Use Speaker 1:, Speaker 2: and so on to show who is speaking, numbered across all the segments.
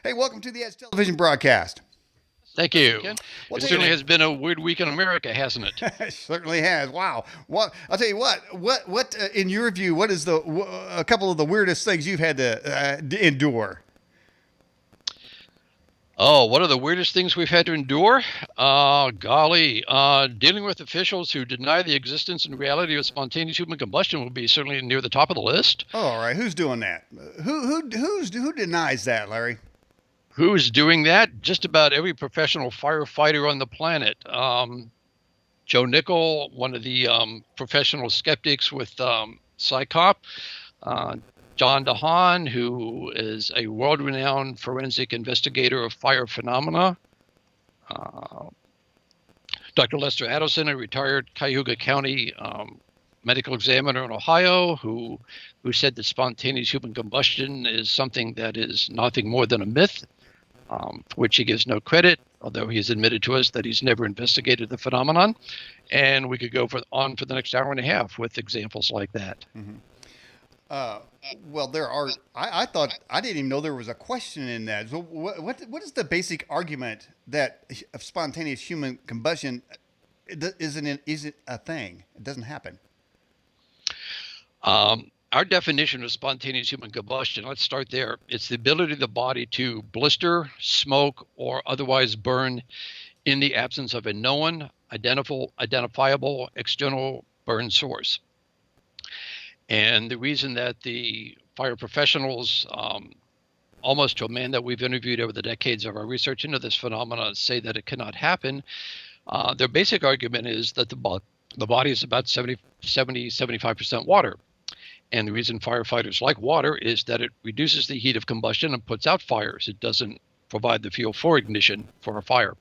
Speaker 1: Hey, welcome to the Edge Television broadcast.
Speaker 2: Thank you.
Speaker 1: Well,
Speaker 2: It certainly has been a weird week in America, hasn't it?
Speaker 1: it certainly has. Wow. Well, I'll tell you what, in your view, what is a couple of the weirdest things you've had to endure?
Speaker 2: Oh, what are the weirdest things we've had to endure? Golly, dealing with officials who deny the existence and reality of spontaneous human combustion will be certainly near the top of the list.
Speaker 1: Oh, all right. Who's doing that? Who denies that, Larry?
Speaker 2: Who's doing that? Just about every professional firefighter on the planet. Joe Nickel, one of the professional skeptics with PsyCop. Uh, John DeHaan, who is a world-renowned forensic investigator of fire phenomena. Dr. Lester Adelson, a retired Cuyahoga County medical examiner in Ohio, who said that spontaneous human combustion is something that is nothing more than a myth, for which he gives no credit, although he's admitted to us that he's never investigated the phenomenon. And we could go on for the next hour and a half with examples like that.
Speaker 1: Mm-hmm. Uh, well, there are. I thought I didn't even know there was a question in that. So what is the basic argument that spontaneous human combustion isn't a thing? It doesn't happen.
Speaker 2: Our definition of spontaneous human combustion, let's start there. It's the ability of the body to blister, smoke, or otherwise burn in the absence of a known, identifiable external burn source. And the reason that the fire professionals, almost to a man that we've interviewed over the decades of our research into this phenomenon, say that it cannot happen, their basic argument is that the body is about 75% water. And the reason firefighters like water is that it reduces the heat of combustion and puts out fires. It doesn't provide the fuel for ignition for a fire.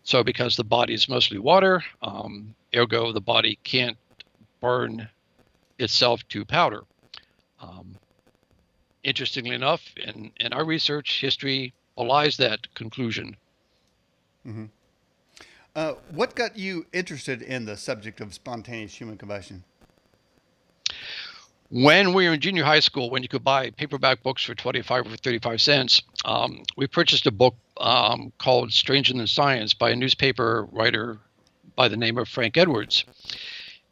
Speaker 2: So because the body is mostly water, ergo the body can't burn itself to powder. Interestingly enough, in our research, history belies that conclusion.
Speaker 1: Mm-hmm. What got you interested in the subject of spontaneous human combustion?
Speaker 2: When we were in junior high school, when you could buy paperback books for 25 or 35 cents, we purchased a book called Stranger Than Science by a newspaper writer by the name of Frank Edwards.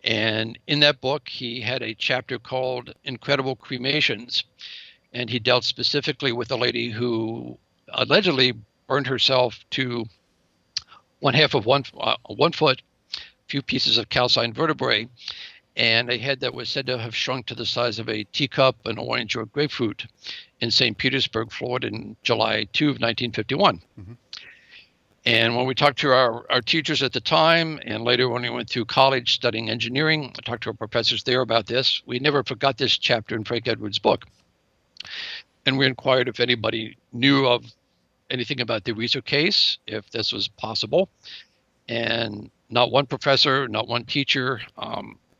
Speaker 2: And in that book, he had a chapter called Incredible Cremations. And he dealt specifically with a lady who allegedly burned herself to one half of one foot, a few pieces of calcined vertebrae, and a head that was said to have shrunk to the size of a teacup, an orange, or a grapefruit in St. Petersburg, Florida in July 2 of 1951. Mm-hmm. And when we talked to our teachers at the time, and later when we went through college studying engineering, I talked to our professors there about this. We never forgot this chapter in Frank Edwards' book. And we inquired if anybody knew of anything about the Reeser case, if this was possible. And not one professor, not one teacher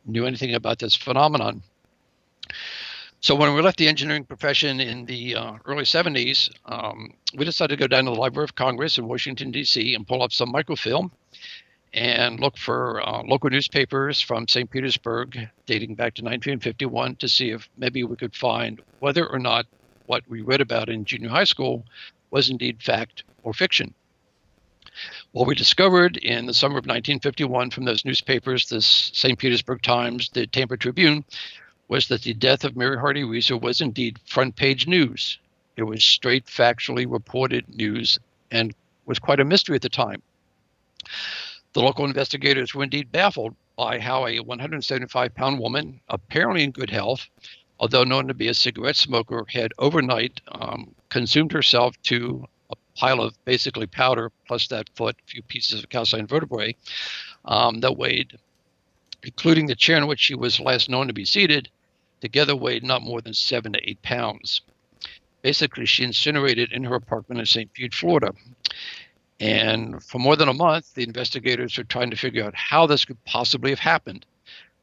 Speaker 2: knew anything about this phenomenon. So when we left the engineering profession in the early 70s, we decided to go down to the Library of Congress in Washington, D.C. and pull up some microfilm and look for local newspapers from St. Petersburg dating back to 1951 to see if maybe we could find whether or not what we read about in junior high school was indeed fact or fiction. What we discovered in the summer of 1951 from those newspapers, the St. Petersburg Times, the Tampa Tribune, was that the death of Mary Hardy Reeser was indeed front page news. It was straight factually reported news and was quite a mystery at the time. The local investigators were indeed baffled by how a 175-pound woman, apparently in good health, although known to be a cigarette smoker, had overnight consumed herself to a pile of basically powder plus that foot, a few pieces of calcined vertebrae that weighed, including the chair in which she was last known to be seated, together weighed not more than 7 to 8 pounds. Basically, she incinerated in her apartment in St. Pete, Florida. And for more than a month, the investigators were trying to figure out how this could possibly have happened.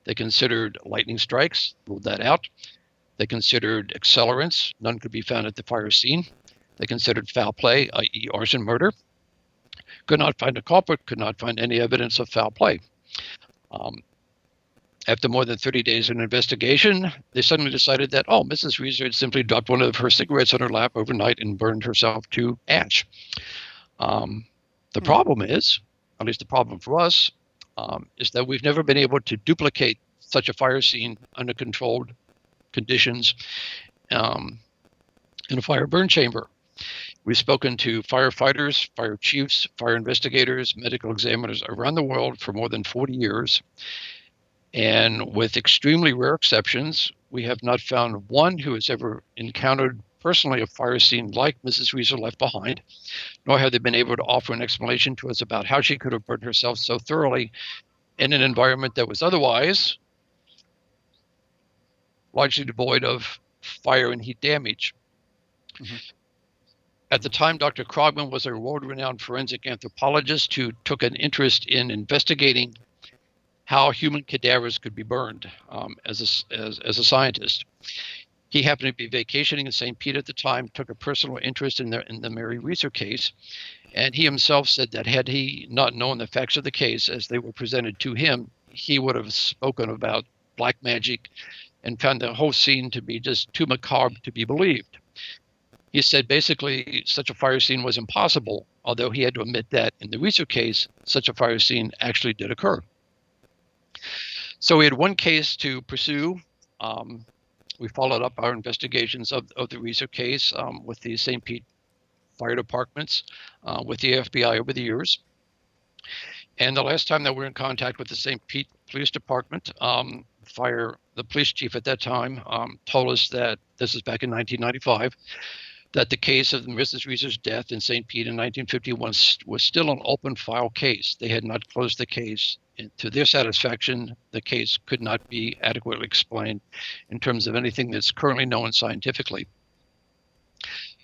Speaker 2: They considered lightning strikes, ruled that out. They considered accelerants, none could be found at the fire scene. They considered foul play, i.e. arson murder. Could not find a culprit, could not find any evidence of foul play. After more than 30 days of investigation, they suddenly decided that, oh, Mrs. Reeser had simply dropped one of her cigarettes on her lap overnight and burned herself to ash. The problem is, at least the problem for us, is that we've never been able to duplicate such a fire scene under controlled conditions in a fire burn chamber. We've spoken to firefighters, fire chiefs, fire investigators, medical examiners around the world for more than 40 years. And with extremely rare exceptions, we have not found one who has ever encountered personally a fire scene like Mrs. Reeser left behind, nor have they been able to offer an explanation to us about how she could have burned herself so thoroughly in an environment that was otherwise largely devoid of fire and heat damage. Mm-hmm. At the time, Dr. Krogman was a world-renowned forensic anthropologist who took an interest in investigating how human cadavers could be burned as a scientist. He happened to be vacationing in St. Pete at the time, took a personal interest in the Mary Reeser case, and he himself said that had he not known the facts of the case as they were presented to him, he would have spoken about black magic and found the whole scene to be just too macabre to be believed. He said basically such a fire scene was impossible, although he had to admit that in the Reeser case, such a fire scene actually did occur. So we had one case to pursue. We followed up our investigations of the Reeser case with the St. Pete fire departments, with the FBI over the years. And the last time that we were in contact with the St. Pete Police Department, the police chief at that time told us that, this is back in 1995, that the case of Mrs. Reeser's death in St. Pete in 1951 was still an open file case. They had not closed the case. And to their satisfaction, the case could not be adequately explained in terms of anything that's currently known scientifically.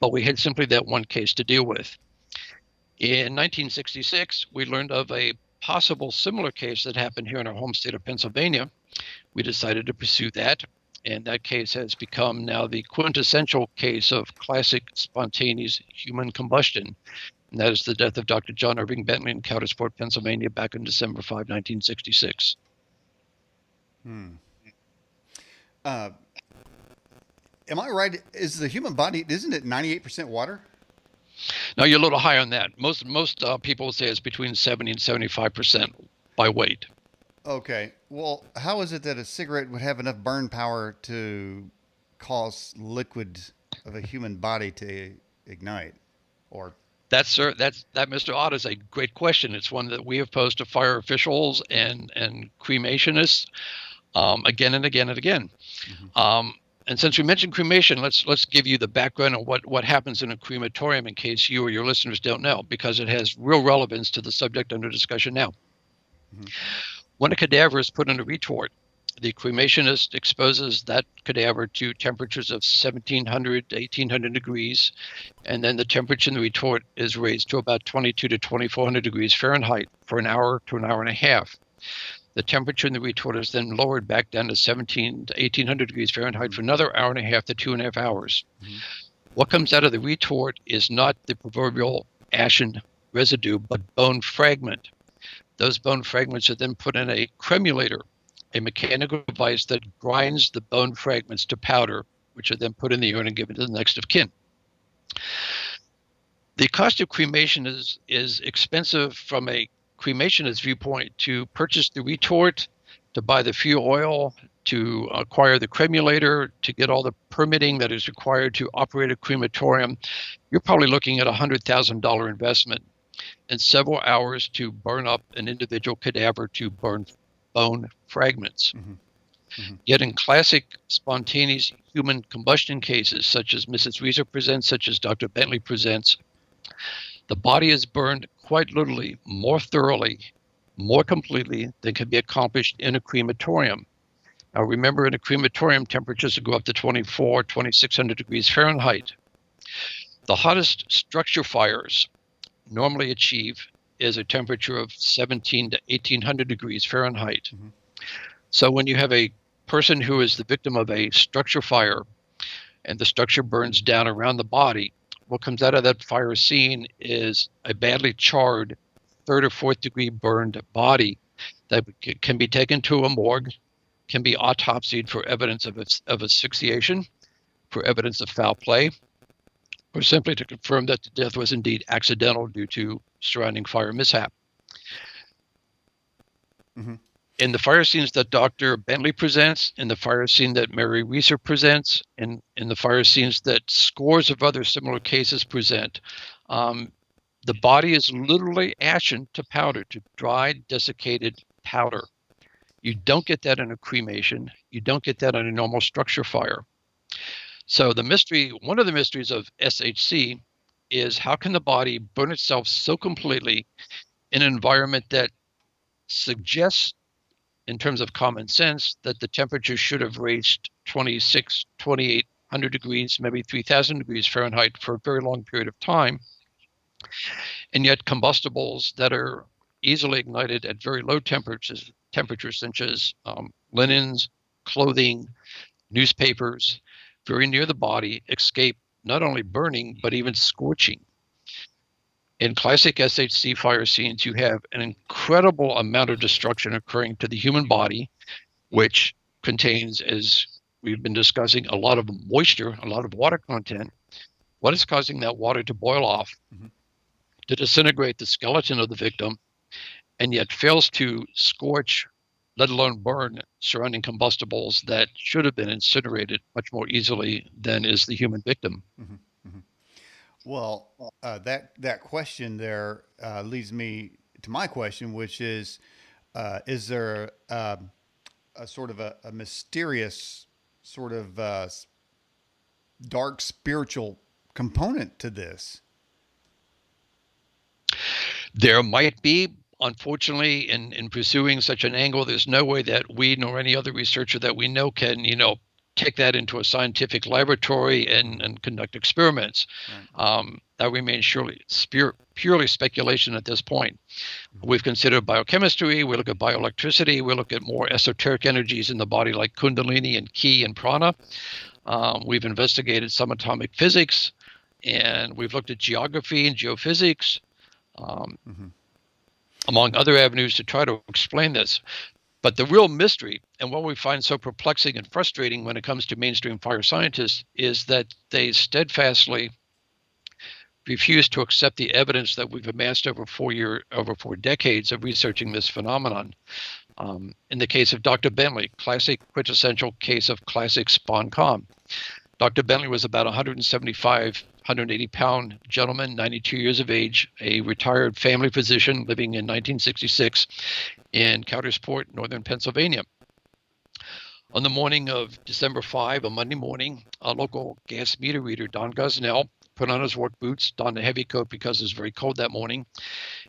Speaker 2: But we had simply that one case to deal with. In 1966, we learned of a possible similar case that happened here in our home state of Pennsylvania. We decided to pursue that, and that case has become now the quintessential case of classic spontaneous human combustion. And that is the death of Dr. John Irving Bentley in Coudersport, Pennsylvania, back on December 5, 1966.
Speaker 1: Am I right? Is the human body, isn't it 98% water?
Speaker 2: No, you're a little high on that. Most people would say it's between 70 and 75% by weight.
Speaker 1: Okay. Well, how is it that a cigarette would have enough burn power to cause liquid of a human body to ignite? Or
Speaker 2: that, Mr. Ott, is a great question. It's one that we have posed to fire officials and cremationists again and again and again. Mm-hmm. And since we mentioned cremation, let's give you the background on what happens in a crematorium in case you or your listeners don't know, because it has real relevance to the subject under discussion now. Mm-hmm. When a cadaver is put in a retort, the cremationist exposes that cadaver to temperatures of 1,700 to 1,800 degrees, and then the temperature in the retort is raised to about 2,200 to 2,400 degrees Fahrenheit for an hour to an hour and a half. The temperature in the retort is then lowered back down to 1,700 to 1,800 degrees Fahrenheit for another hour and a half to 2.5 hours. Mm-hmm. What comes out of the retort is not the proverbial ashen residue, but bone fragment. Those bone fragments are then put in a cremulator, a mechanical device that grinds the bone fragments to powder, which are then put in the urn and given to the next of kin. The cost of cremation is expensive from a cremationist viewpoint, to purchase the retort, to buy the fuel oil, to acquire the cremulator, to get all the permitting that is required to operate a crematorium. You're probably looking at a $100,000 investment and several hours to burn up an individual cadaver to burn bone fragments. Mm-hmm. Mm-hmm. Yet in classic spontaneous human combustion cases, such as Mrs. Reeser presents, such as Dr. Bentley presents, the body is burned quite literally more thoroughly, more completely than can be accomplished in a crematorium. Now remember, in a crematorium, temperatures will go up to 2,400, 2,600 degrees Fahrenheit. The hottest structure fires normally achieve is a temperature of 1,700 to 1,800 degrees Fahrenheit. Mm-hmm. So when you have a person who is the victim of a structure fire and the structure burns down around the body, what comes out of that fire scene is a badly charred 3rd or 4th degree burned body that can be taken to a morgue can be autopsied for evidence of asphyxiation, for evidence of foul play, or simply to confirm that the death was indeed accidental due to surrounding fire mishap.
Speaker 1: Mm-hmm.
Speaker 2: In the fire scenes that Dr. Bentley presents, in the fire scene that Mary Reeser presents, and in the fire scenes that scores of other similar cases present, the body is literally ashen to powder, to dried, desiccated powder. You don't get that in a cremation. You don't get that in a normal structure fire. So one of the mysteries of SHC is how can the body burn itself so completely in an environment that suggests, in terms of common sense, that the temperature should have reached 2,800 degrees, maybe 3,000 degrees Fahrenheit for a very long period of time. And yet combustibles that are easily ignited at very low temperatures such as linens, clothing, newspapers, very near the body, escape not only burning, but even scorching. In classic SHC fire scenes, you have an incredible amount of destruction occurring to the human body, which contains, as we've been discussing, a lot of moisture, a lot of water content. What is causing that water to boil off,
Speaker 1: Mm-hmm.
Speaker 2: to disintegrate the skeleton of the victim, and yet fails to scorch, let alone burn, surrounding combustibles that should have been incinerated much more easily than is the human victim?
Speaker 1: Mm-hmm. Mm-hmm. Well, that question there leads me to my question, which is there a sort of a mysterious sort of dark spiritual component to this?
Speaker 2: There might be. Unfortunately, in pursuing such an angle, there's no way that we nor any other researcher that we know can, take that into a scientific laboratory and conduct experiments.
Speaker 1: Right.
Speaker 2: That remains purely speculation at this point. We've considered biochemistry, we look at bioelectricity, we look at more esoteric energies in the body like kundalini and ki and prana. We've investigated subatomic physics, and we've looked at geography and geophysics,
Speaker 1: Mm-hmm.
Speaker 2: among other avenues to try to explain this. But the real mystery, and what we find so perplexing and frustrating when it comes to mainstream fire scientists, is that they steadfastly refuse to accept the evidence that we've amassed over 4 decades of researching this phenomenon. In the case of Dr. Bentley, classic quintessential case of classic spawn-com. Dr. Bentley was about 175, 180-pound gentleman, 92 years of age, a retired family physician living in 1966 in Coudersport, northern Pennsylvania. On the morning of December 5, a Monday morning, a local gas meter reader, Don Gosnell, put on his work boots, donned a heavy coat because it was very cold that morning,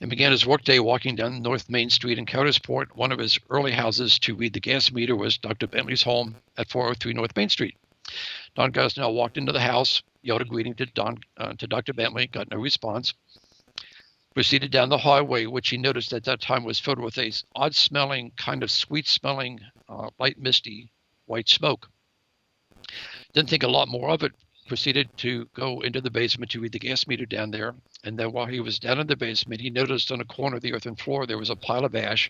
Speaker 2: and began his workday walking down North Main Street in Coudersport. One of his early houses to read the gas meter was Dr. Bentley's home at 403 North Main Street. Don Gosnell walked into the house, yelled a greeting to Dr. Bentley, got no response, proceeded down the hallway, which he noticed at that time was filled with a odd-smelling, kind of sweet-smelling, light misty white smoke. Didn't think a lot more of it, proceeded to go into the basement to read the gas meter down there. And then while he was down in the basement, he noticed on a corner of the earthen floor there was a pile of ash,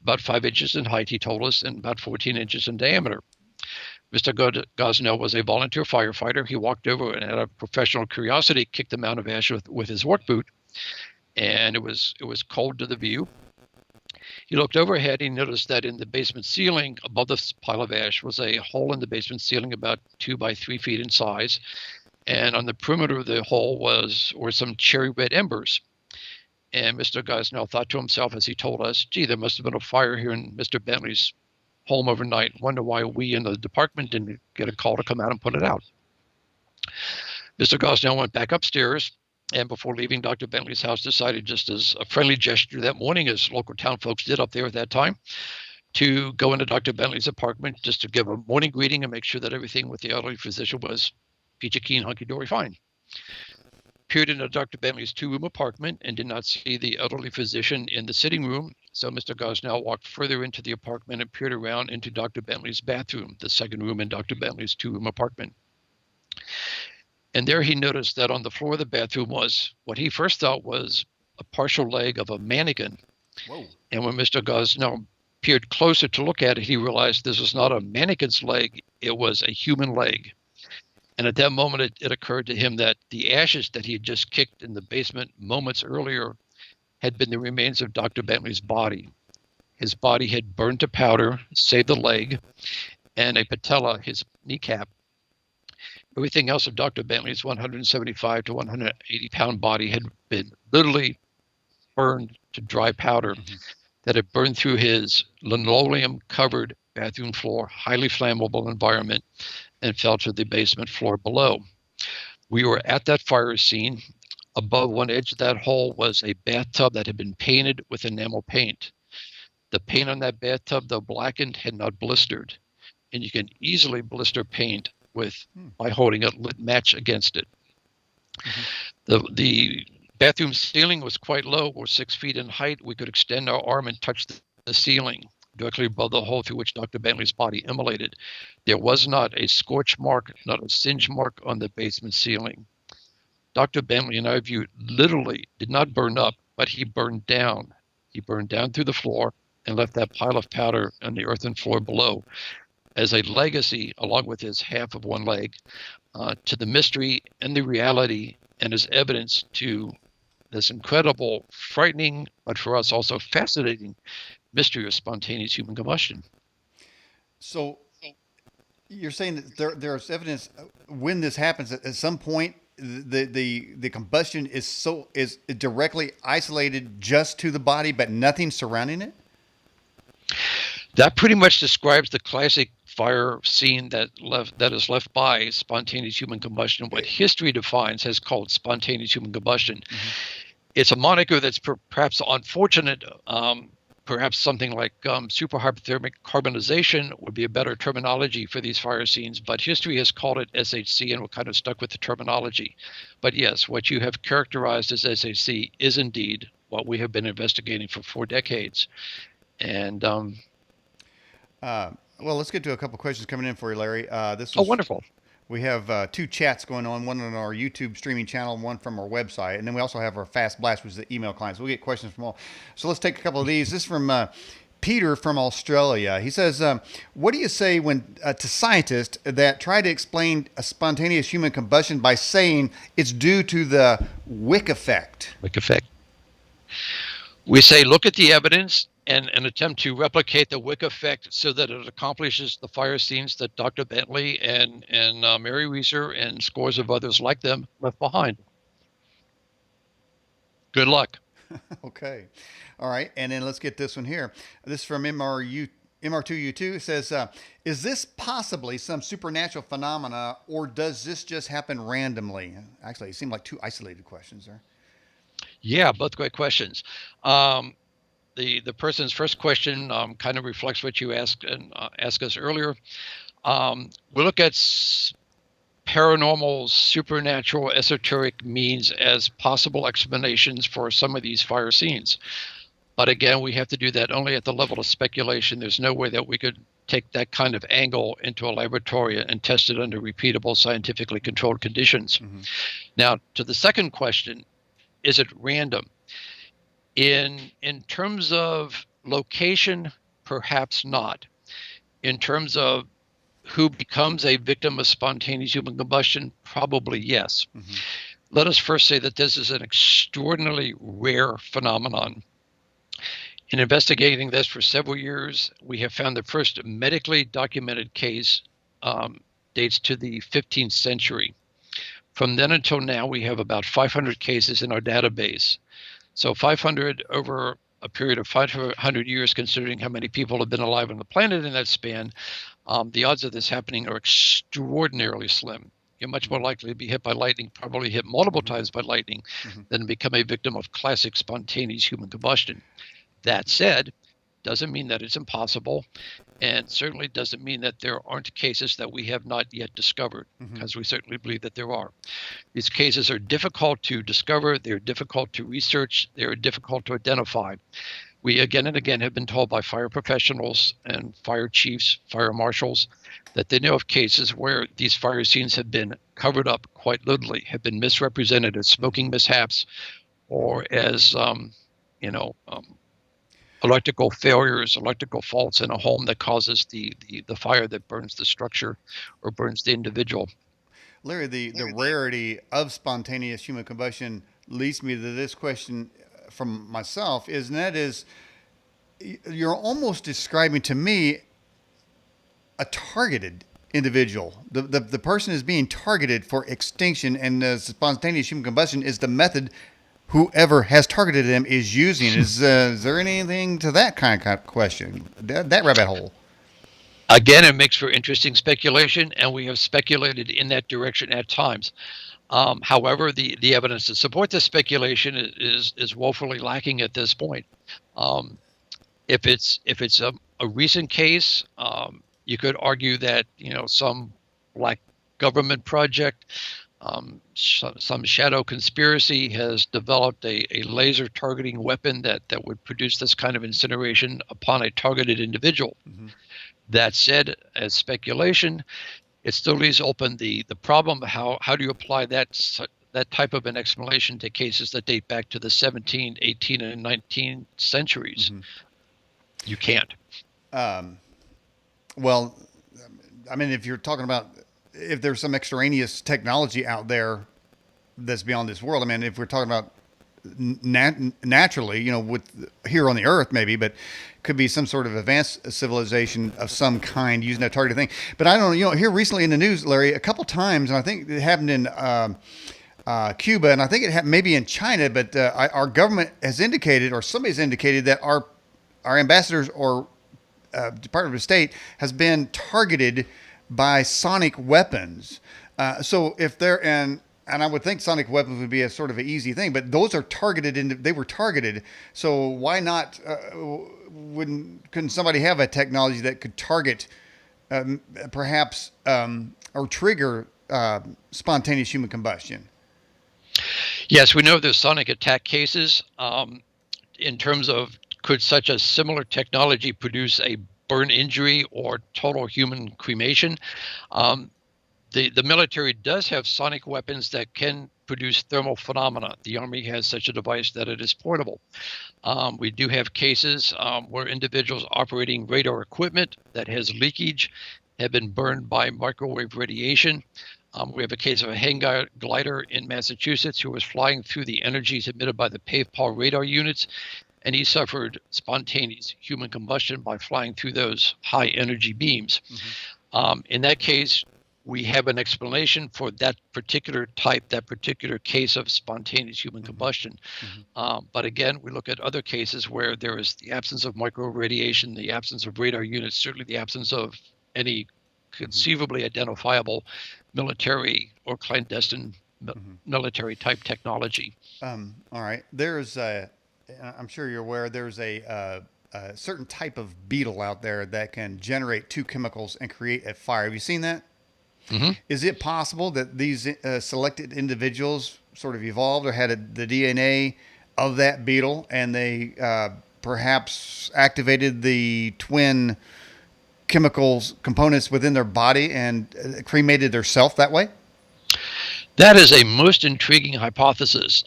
Speaker 2: about 5 inches in height, he told us, and about 14 inches in diameter. Mr. Gosnell was a volunteer firefighter. He walked over and, out of professional curiosity, kicked the mound of ash with his work boot, and it was cold to the view. He looked overhead. He noticed that in the basement ceiling, above this pile of ash, was a hole in the basement ceiling about 2 by 3 feet in size, and on the perimeter of the hole were some cherry red embers. And Mr. Gosnell thought to himself as he told us, "Gee, there must have been a fire here in Mr. Bentley's home overnight. Wonder why we in the department didn't get a call to come out and put it out." Mr. Gosnell went back upstairs, and before leaving Dr. Bentley's house, decided, just as a friendly gesture that morning, as local town folks did up there at that time, to go into Dr. Bentley's apartment just to give a morning greeting and make sure that everything with the elderly physician was peachy keen, hunky-dory fine. Peered into Dr. Bentley's 2-room apartment and did not see the elderly physician in the sitting room, so Mr. Gosnell walked further into the apartment and peered around into Dr. Bentley's bathroom, the second room in Dr. Bentley's 2-room apartment. And there he noticed that on the floor of the bathroom was what he first thought was a partial leg of a mannequin.
Speaker 1: Whoa.
Speaker 2: And when Mr. Gosnell peered closer to look at it, he realized this was not a mannequin's leg, it was a human leg. And at that moment, it occurred to him that the ashes that he had just kicked in the basement moments earlier had been the remains of Dr. Bentley's body. His body had burned to powder, save the leg, and a patella, his kneecap. Everything else of Dr. Bentley's 175 to 180 pound body had been literally burned to dry powder that had burned through his linoleum covered bathroom floor, highly flammable environment, and fell to the basement floor below. We were at that fire scene. Above one edge of that hole was a bathtub that had been painted with enamel paint. The paint on that bathtub, though blackened, had not blistered. And you can easily blister paint by holding a lit match against it. The bathroom ceiling was quite low, or 6 feet in height. We could extend our arm and touch the ceiling directly above the hole through which Dr. Bentley's body immolated. There was not a scorch mark, not a singe mark on the basement ceiling. Dr. Bentley, in our view, literally did not burn up, but he burned down. He burned down through the floor and left that pile of powder on the earthen floor below as a legacy, along with his half of one leg, to the mystery and the reality, and as evidence to this incredible, frightening, but for us also fascinating mystery of spontaneous human combustion.
Speaker 1: So you're saying that there's evidence when this happens at some point the combustion is directly isolated just to the body, but nothing surrounding it?
Speaker 2: That pretty much describes the classic fire scene that is left by spontaneous human combustion, what history defines as called spontaneous human combustion. It's a moniker that's perhaps unfortunate. Perhaps something like super hypothermic carbonization would be a better terminology for these fire scenes, but history has called it SHC, and we're kind of stuck with the terminology. But yes, what you have characterized as SHC is indeed what we have been investigating for 4 decades. And
Speaker 1: well, let's get to a couple questions coming in for you, Larry.
Speaker 2: Wonderful.
Speaker 1: We have 2 chats going on, one on our YouTube streaming channel and one from our website. And then we also have our Fast Blast, which is the email client. So we get questions from all. So let's take a couple of these. This is from Peter from Australia. He says, what do you say to scientists that try to explain a spontaneous human combustion by saying it's due to the wick effect?
Speaker 2: Wick effect. We say, look at the evidence and attempt to replicate the wick effect so that it accomplishes the fire scenes that Dr. Bentley and Mary Reeser and scores of others like them left behind. Good luck.
Speaker 1: Okay. All right. And then let's get this one here. This is from MR2U2. It says, is this possibly some supernatural phenomena, or does this just happen randomly? Actually, it seemed like 2 isolated questions there.
Speaker 2: Yeah, both great questions. The person's first question kind of reflects what you asked us earlier. We look at paranormal, supernatural, esoteric means as possible explanations for some of these fire scenes. But again, we have to do that only at the level of speculation. There's no way that we could take that kind of angle into a laboratory and test it under repeatable, scientifically controlled conditions. Now, to the second question, is it random? In terms of location, perhaps not. In terms of who becomes a victim of spontaneous human combustion, probably yes. Let us first say that this is an extraordinarily rare phenomenon. In investigating this for several years, we have found the first medically documented case dates to the 15th century. From then until now, we have about 500 cases in our database. So 500 over a period of 500 years, considering how many people have been alive on the planet in that span, the odds of this happening are extraordinarily slim. You're much more likely to be hit by lightning, probably hit multiple times by lightning, than become a victim of classic spontaneous human combustion. That said, doesn't mean that it's impossible, and certainly doesn't mean that there aren't cases that we have not yet discovered, because we certainly believe that there are. These cases are difficult to discover, they're difficult to research, they're difficult to identify. We again and again have been told by fire professionals and fire chiefs, fire marshals, that they know of cases where these fire scenes have been covered up quite literally, have been misrepresented as smoking mishaps, or as electrical failures, electrical faults in a home that causes the fire that burns the structure or burns the individual.
Speaker 1: Larry, the rarity of spontaneous human combustion leads me to this question from myself, and that is, you're almost describing to me a targeted individual. The person is being targeted for extinction, and spontaneous human combustion is the method whoever has targeted them is using. Is there anything to that kind of question? That rabbit hole.
Speaker 2: Again, it makes for interesting speculation, and we have speculated in that direction at times. However, the evidence to support this speculation is woefully lacking at this point. If it's a recent case, you could argue that some black government project, some shadow conspiracy has developed a laser targeting weapon that would produce this kind of incineration upon a targeted individual.
Speaker 1: Mm-hmm.
Speaker 2: That said, as speculation, it still leaves open the problem. How do you apply that type of an explanation to cases that date back to the 17th, 18th, and 19th centuries? Mm-hmm. You can't.
Speaker 1: Well, I mean, if you're talking about if there's some extraneous technology out there that's beyond this world, I mean, if we're talking about naturally, with here on the Earth, maybe, but could be some sort of advanced civilization of some kind using that targeted thing. But I don't know, here recently in the news, Larry, a couple times, and I think it happened in Cuba, and I think it happened maybe in China, but our government has indicated, or somebody's indicated, that our ambassadors or Department of State has been targeted by sonic weapons. So if they're and I would think sonic weapons would be a sort of an easy thing, but those are targeted. They were targeted. So why not? Couldn't somebody have a technology that could target, perhaps, or trigger spontaneous human combustion?
Speaker 2: Yes, we know there's sonic attack cases. In terms of could such a similar technology produce a burn injury or total human cremation? The military does have sonic weapons that can produce thermal phenomena. The Army has such a device that it is portable. We do have cases where individuals operating radar equipment that has leakage have been burned by microwave radiation. We have a case of a hang glider in Massachusetts who was flying through the energies emitted by the PAVPAW radar units, and he suffered spontaneous human combustion by flying through those high energy beams. Mm-hmm. In that case, we have an explanation for that particular case of spontaneous human combustion. Mm-hmm. But again, we look at other cases where there is the absence of microradiation, the absence of radar units, certainly the absence of any conceivably identifiable military or clandestine military type technology.
Speaker 1: All right. I'm sure you're aware, there's a certain type of beetle out there that can generate two chemicals and create a fire. Have you seen that? Mm-hmm. Is it possible that these selected individuals sort of evolved or had the DNA of that beetle, and they perhaps activated the twin chemicals components within their body and cremated their self that way?
Speaker 2: That is a most intriguing hypothesis.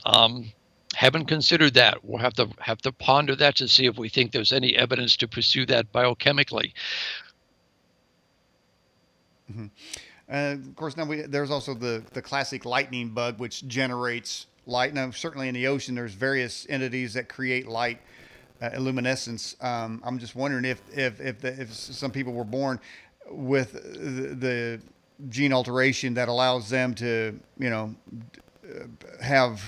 Speaker 2: Haven't considered that. We'll have to ponder that to see if we think there's any evidence to pursue that biochemically.
Speaker 1: Mm-hmm. Of course, now there's also the classic lightning bug, which generates light. Now, certainly in the ocean, there's various entities that create light, luminescence. I'm just wondering if some people were born with the gene alteration that allows them to, have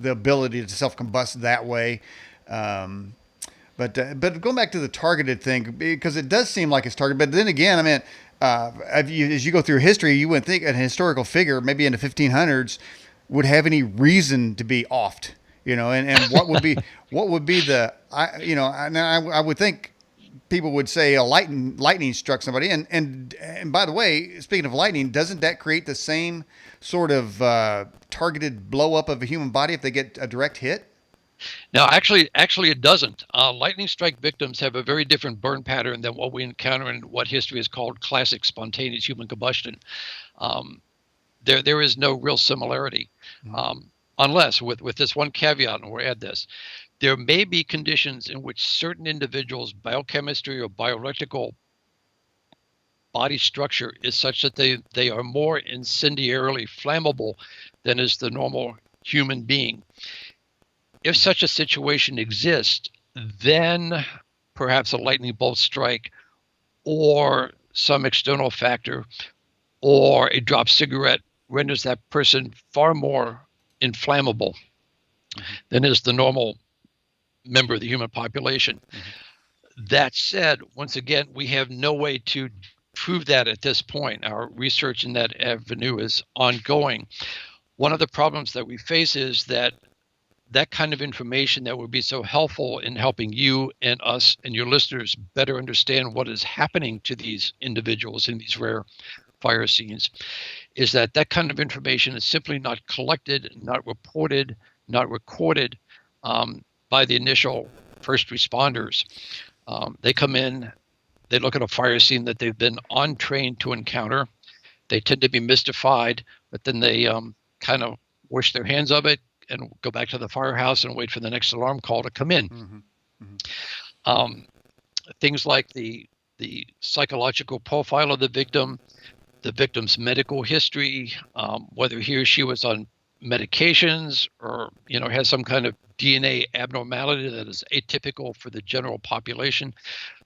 Speaker 1: the ability to self-combust that way. But going back to the targeted thing, because it does seem like it's targeted. But then again, I mean, as you go through history, you wouldn't think an historical figure, maybe in the 1500s, would have any reason to be offed. And what would be the I would think people would say a lightning struck somebody. And by the way, speaking of lightning, doesn't that create the same sort of targeted blow up of a human body if they get a direct hit?
Speaker 2: No, actually, it doesn't. Lightning strike victims have a very different burn pattern than what we encounter in what history is called classic spontaneous human combustion. There is no real similarity, unless with this one caveat, and we'll add this: There may be conditions in which certain individuals' biochemistry or bioelectrical body structure is such that they are more incendiarily flammable than is the normal human being. If such a situation exists, then perhaps a lightning bolt strike or some external factor or a dropped cigarette renders that person far more inflammable than is the normal member of the human population. That said, once again, we have no way to prove that at this point. Our research in that avenue is ongoing. One of the problems that we face is that kind of information that would be so helpful in helping you and us and your listeners better understand what is happening to these individuals in these rare fire scenes is that kind of information is simply not collected, not reported, not recorded by the initial first responders. They come in, they look at a fire scene that they've been untrained to encounter. They tend to be mystified, but then they kind of wash their hands of it and go back to the firehouse and wait for the next alarm call to come in. Things like the psychological profile of the victim's medical history, whether he or she was on medications or has some kind of DNA abnormality that is atypical for the general population.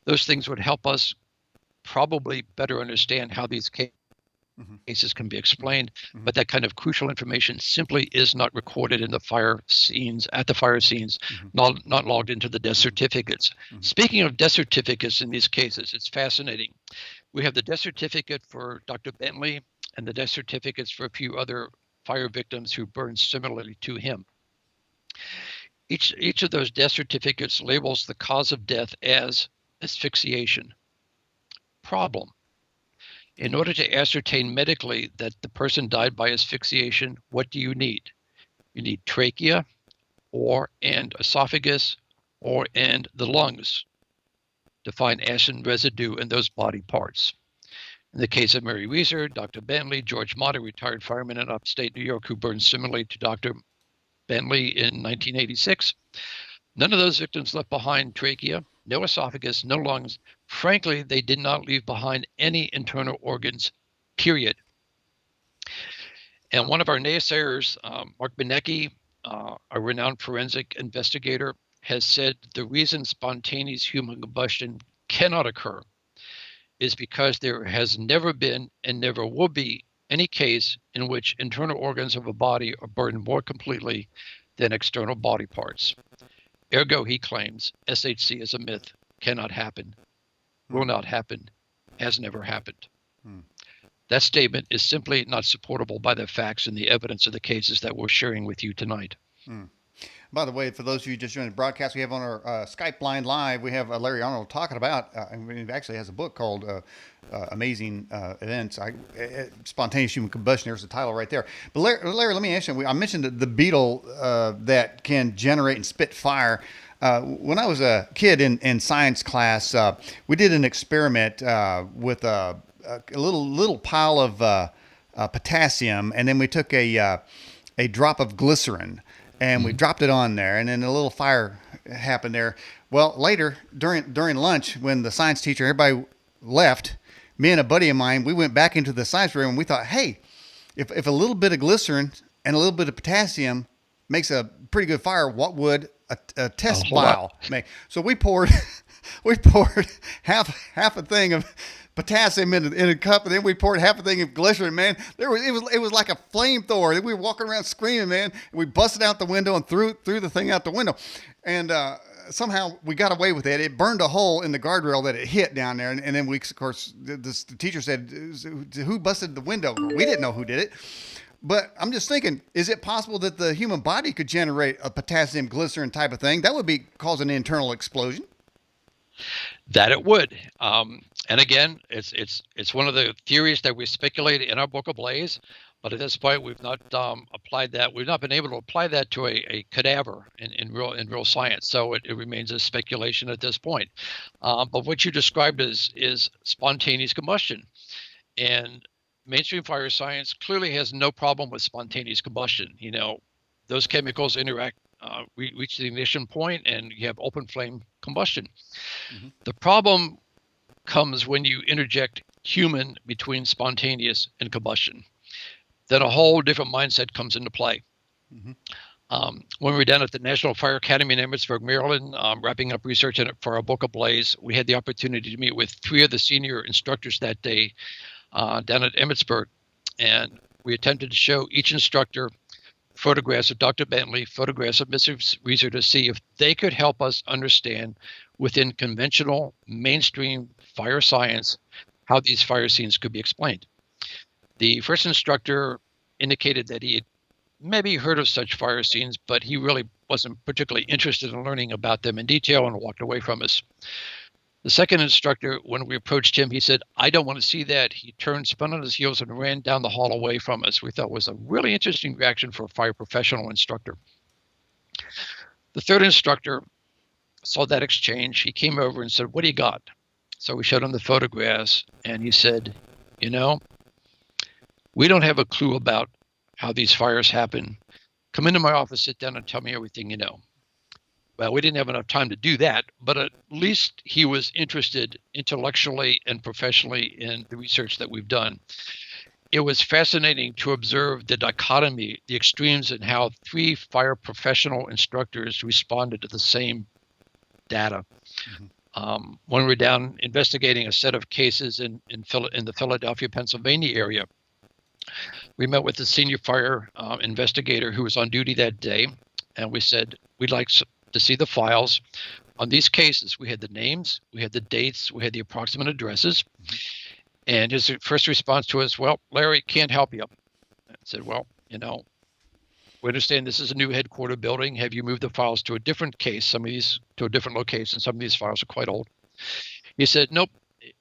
Speaker 2: Those things would help us probably better understand how these cases can be explained, but that kind of crucial information simply is not recorded in the fire scenes, not logged into the death certificates. Speaking of death certificates in these cases, it's fascinating. We have the death certificate for Dr. Bentley and the death certificates for a few other fire victims who burned similarly to him. Each of those death certificates labels the cause of death as asphyxiation. Problem. In order to ascertain medically that the person died by asphyxiation, what do you need? You need trachea and esophagus and the lungs to find acid residue in those body parts. In the case of Mary Weiser, Dr. Bentley, George Mott, a retired fireman in upstate New York who burned similarly to Dr. Bentley in 1986, none of those victims left behind trachea, no esophagus, no lungs. Frankly, they did not leave behind any internal organs, period. And one of our naysayers, Mark Benecki, a renowned forensic investigator, has said the reason spontaneous human combustion cannot occur is because there has never been and never will be any case in which internal organs of a body are burned more completely than external body parts. Ergo, he claims, SHC is a myth, cannot happen, will not happen, has never happened. That statement is simply not supportable by the facts and the evidence of the cases that we're sharing with you tonight.
Speaker 1: By the way, for those of you just joining the broadcast, we have on our Skype line live, we have Larry Arnold talking about, he actually has a book called Amazing Events, Spontaneous Human Combustion. There's the title right there. But Larry, let me ask you, I mentioned the beetle that can generate and spit fire. When I was a kid in science class, we did an experiment with a little pile of potassium, and then we took a drop of glycerin, and we dropped it on there, and then a little fire happened there. Well, later during lunch, when the science teacher, everybody left, me and a buddy of mine, we went back into the science room, and we thought, hey, if a little bit of glycerin and a little bit of potassium makes a pretty good fire, what would a test vial make? So we poured half a thing of potassium in a cup, and then we poured half a thing of glycerin. Man, it was like a flamethrower. We were walking around screaming, man. And we busted out the window and threw the thing out the window, and somehow we got away with it. It burned a hole in the guardrail that it hit down there, and then we, of course, the teacher said, "Who busted the window?" We didn't know who did it. But I'm just thinking, is it possible that the human body could generate a potassium glycerin type of thing? That would cause an internal explosion.
Speaker 2: That it would. And again, it's one of the theories that we speculate in our book Ablaze, but at this point we've not applied that. We've not been able to apply that to a cadaver in real science. So it remains a speculation at this point. But what you described is spontaneous combustion, and mainstream fire science clearly has no problem with spontaneous combustion. Those chemicals interact we reach the ignition point and you have open flame combustion.
Speaker 1: Mhm.
Speaker 2: The problem comes when you interject human between spontaneous and combustion. Then a whole different mindset comes into play.
Speaker 1: Mhm.
Speaker 2: When we were down at the National Fire Academy in Emmitsburg, Maryland, wrapping up research in it for our book Ablaze, we had the opportunity to meet with 3 of the senior instructors that day down at Emmitsburg. And we attempted to show each instructor photographs of Dr. Bentley, photographs of Mrs. Reeser to see if they could help us understand within conventional mainstream fire science how these fire scenes could be explained. The first instructor indicated that he had maybe heard of such fire scenes, but he really wasn't particularly interested in learning about them in detail and walked away from us. The second instructor, when we approached him, he said, "I don't want to see that." He turned, spun on his heels, and ran down the hall away from us. We thought was a really interesting reaction for a fire professional instructor. The third instructor saw that exchange. He came over and said, "What do you got?" So we showed him the photographs, and he said, "You know, we don't have a clue about how these fires happen. Come into my office, sit down, and tell me everything you know." Well, we didn't have enough time to do that, but at least he was interested intellectually and professionally in the research that we've done. It was fascinating to observe the dichotomy, the extremes, in how 3 fire professional instructors responded to the same data. When we were down investigating a set of cases in the Philadelphia, Pennsylvania area, we met with the senior fire investigator who was on duty that day, and we said, "We'd like to see the files on these cases." We had the names, we had the dates, we had the approximate addresses. And his first response to us, "Well, Larry, can't help you." I said, "Well, you know, we understand this is a new headquarter building. Have you moved the files to a different case, some of these to a different location? Some of these files are quite old." He said, "Nope.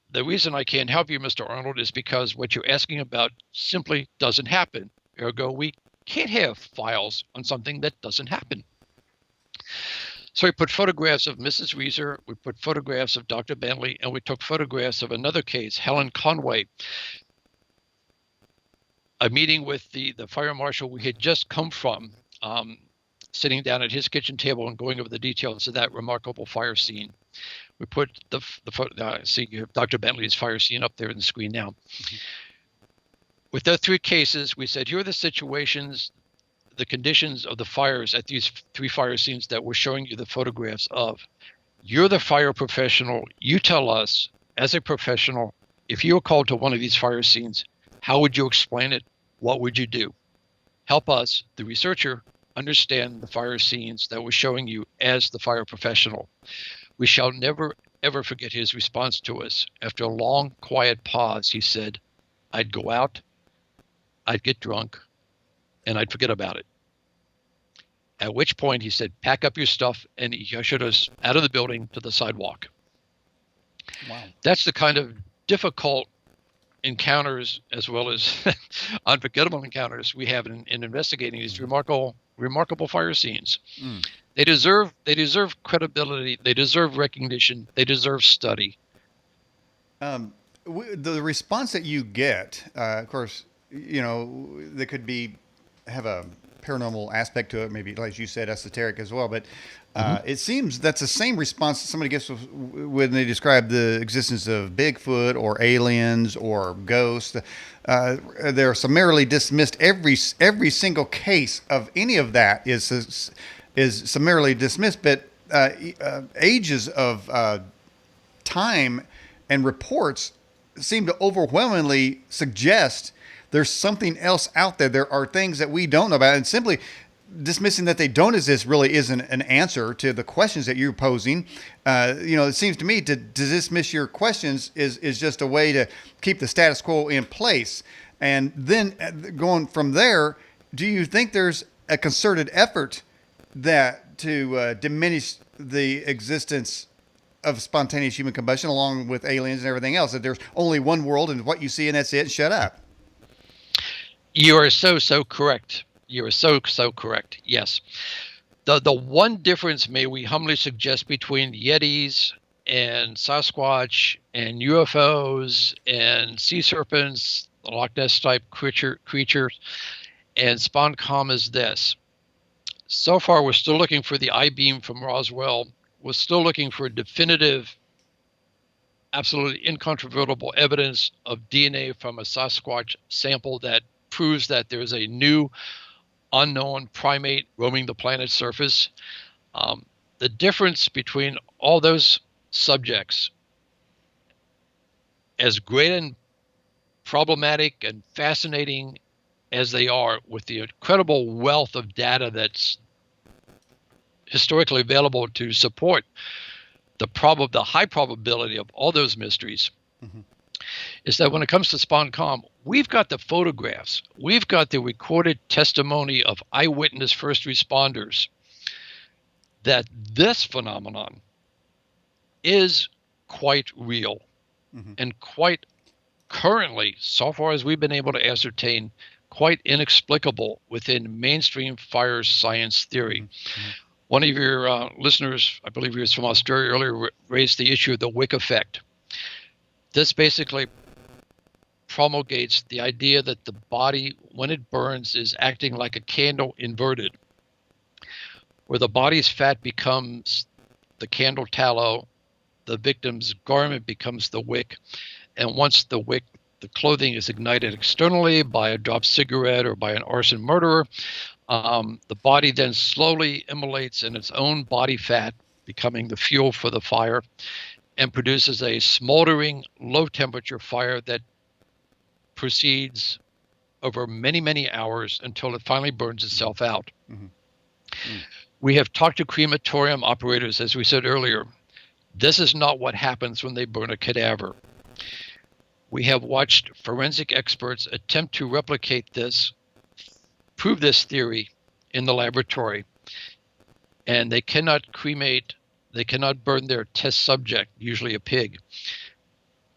Speaker 2: The reason I can't help you, Mr. Arnold, is because what you're asking about simply doesn't happen. Ergo, we can't have files on something that doesn't happen." So we put photographs of Mrs. Reeser, we put photographs of Dr. Bentley, and we took photographs of another case, Helen Conway. A meeting with the fire marshal we had just come from, sitting down at his kitchen table and going over the details of that remarkable fire scene. We put see you have Dr. Bentley's fire scene up there in the screen now. With those 3 cases, we said, here are the situations, the conditions of the fires at these 3 fire scenes that we're showing you the photographs of. You're the fire professional. You tell us, as a professional, if you were called to one of these fire scenes, how would you explain it? What would you do? Help us, the researcher, understand the fire scenes that we're showing you as the fire professional. We shall never, ever forget his response to us. After a long, quiet pause, he said, "I'd go out, I'd get drunk, and I'd forget about it." At which point he said, "Pack up your stuff," and he ushered us out of the building to the sidewalk.
Speaker 1: Wow.
Speaker 2: That's the kind of difficult encounters as well as unforgettable encounters we have in investigating these remarkable fire scenes. They deserve credibility, they deserve recognition, they deserve study.
Speaker 1: The response that you get, of course, you know, that could have a paranormal aspect to it, maybe, like you said, esoteric as well. But it seems that's the same response that somebody gets when they describe the existence of Bigfoot or aliens or ghosts. They're summarily dismissed. Every single case of any of that is summarily dismissed. But ages of time and reports seem to overwhelmingly suggest there's something else out there. There are things that we don't know about, and simply dismissing that they don't exist really isn't an answer to the questions that you're posing. It seems to me to dismiss your questions is just a way to keep the status quo in place. And then going from there, do you think there's a concerted effort to diminish the existence of spontaneous human combustion along with aliens and everything else, that there's only one world and what you see and that's it, and shut up?
Speaker 2: You are so correct. You are so correct. Yes. The one difference, may we humbly suggest, between Yetis and Sasquatch and UFOs and sea serpents, Loch Ness type creatures, and SponCom is this: So far, we're still looking for the I-beam from Roswell. We're still looking for definitive, absolutely incontrovertible evidence of DNA from a Sasquatch sample that proves that there's a new unknown primate roaming the planet's surface. The difference between all those subjects, as great and problematic and fascinating as they are, with the incredible wealth of data that's historically available to support the high probability of all those mysteries, is that when it comes to SponCom, we've got the photographs, we've got the recorded testimony of eyewitness first responders that this phenomenon is quite real and quite currently, so far as we've been able to ascertain, quite inexplicable within mainstream fire science theory. One of your listeners, I believe he was from Australia earlier, raised the issue of the wick effect. This basically promulgates the idea that the body, when it burns, is acting like a candle inverted, where the body's fat becomes the candle tallow, the victim's garment becomes the wick, and once the wick, the clothing, is ignited externally by a dropped cigarette or by an arson murderer, the body then slowly immolates in its own body fat, becoming the fuel for the fire, and produces a smoldering, low-temperature fire that proceeds over many, many hours until it finally burns itself out. We have talked to crematorium operators, as we said earlier. This is not what happens when they burn a cadaver. We have watched forensic experts attempt to replicate this, prove this theory in the laboratory, and they cannot cremate, they cannot burn their test subject, usually a pig,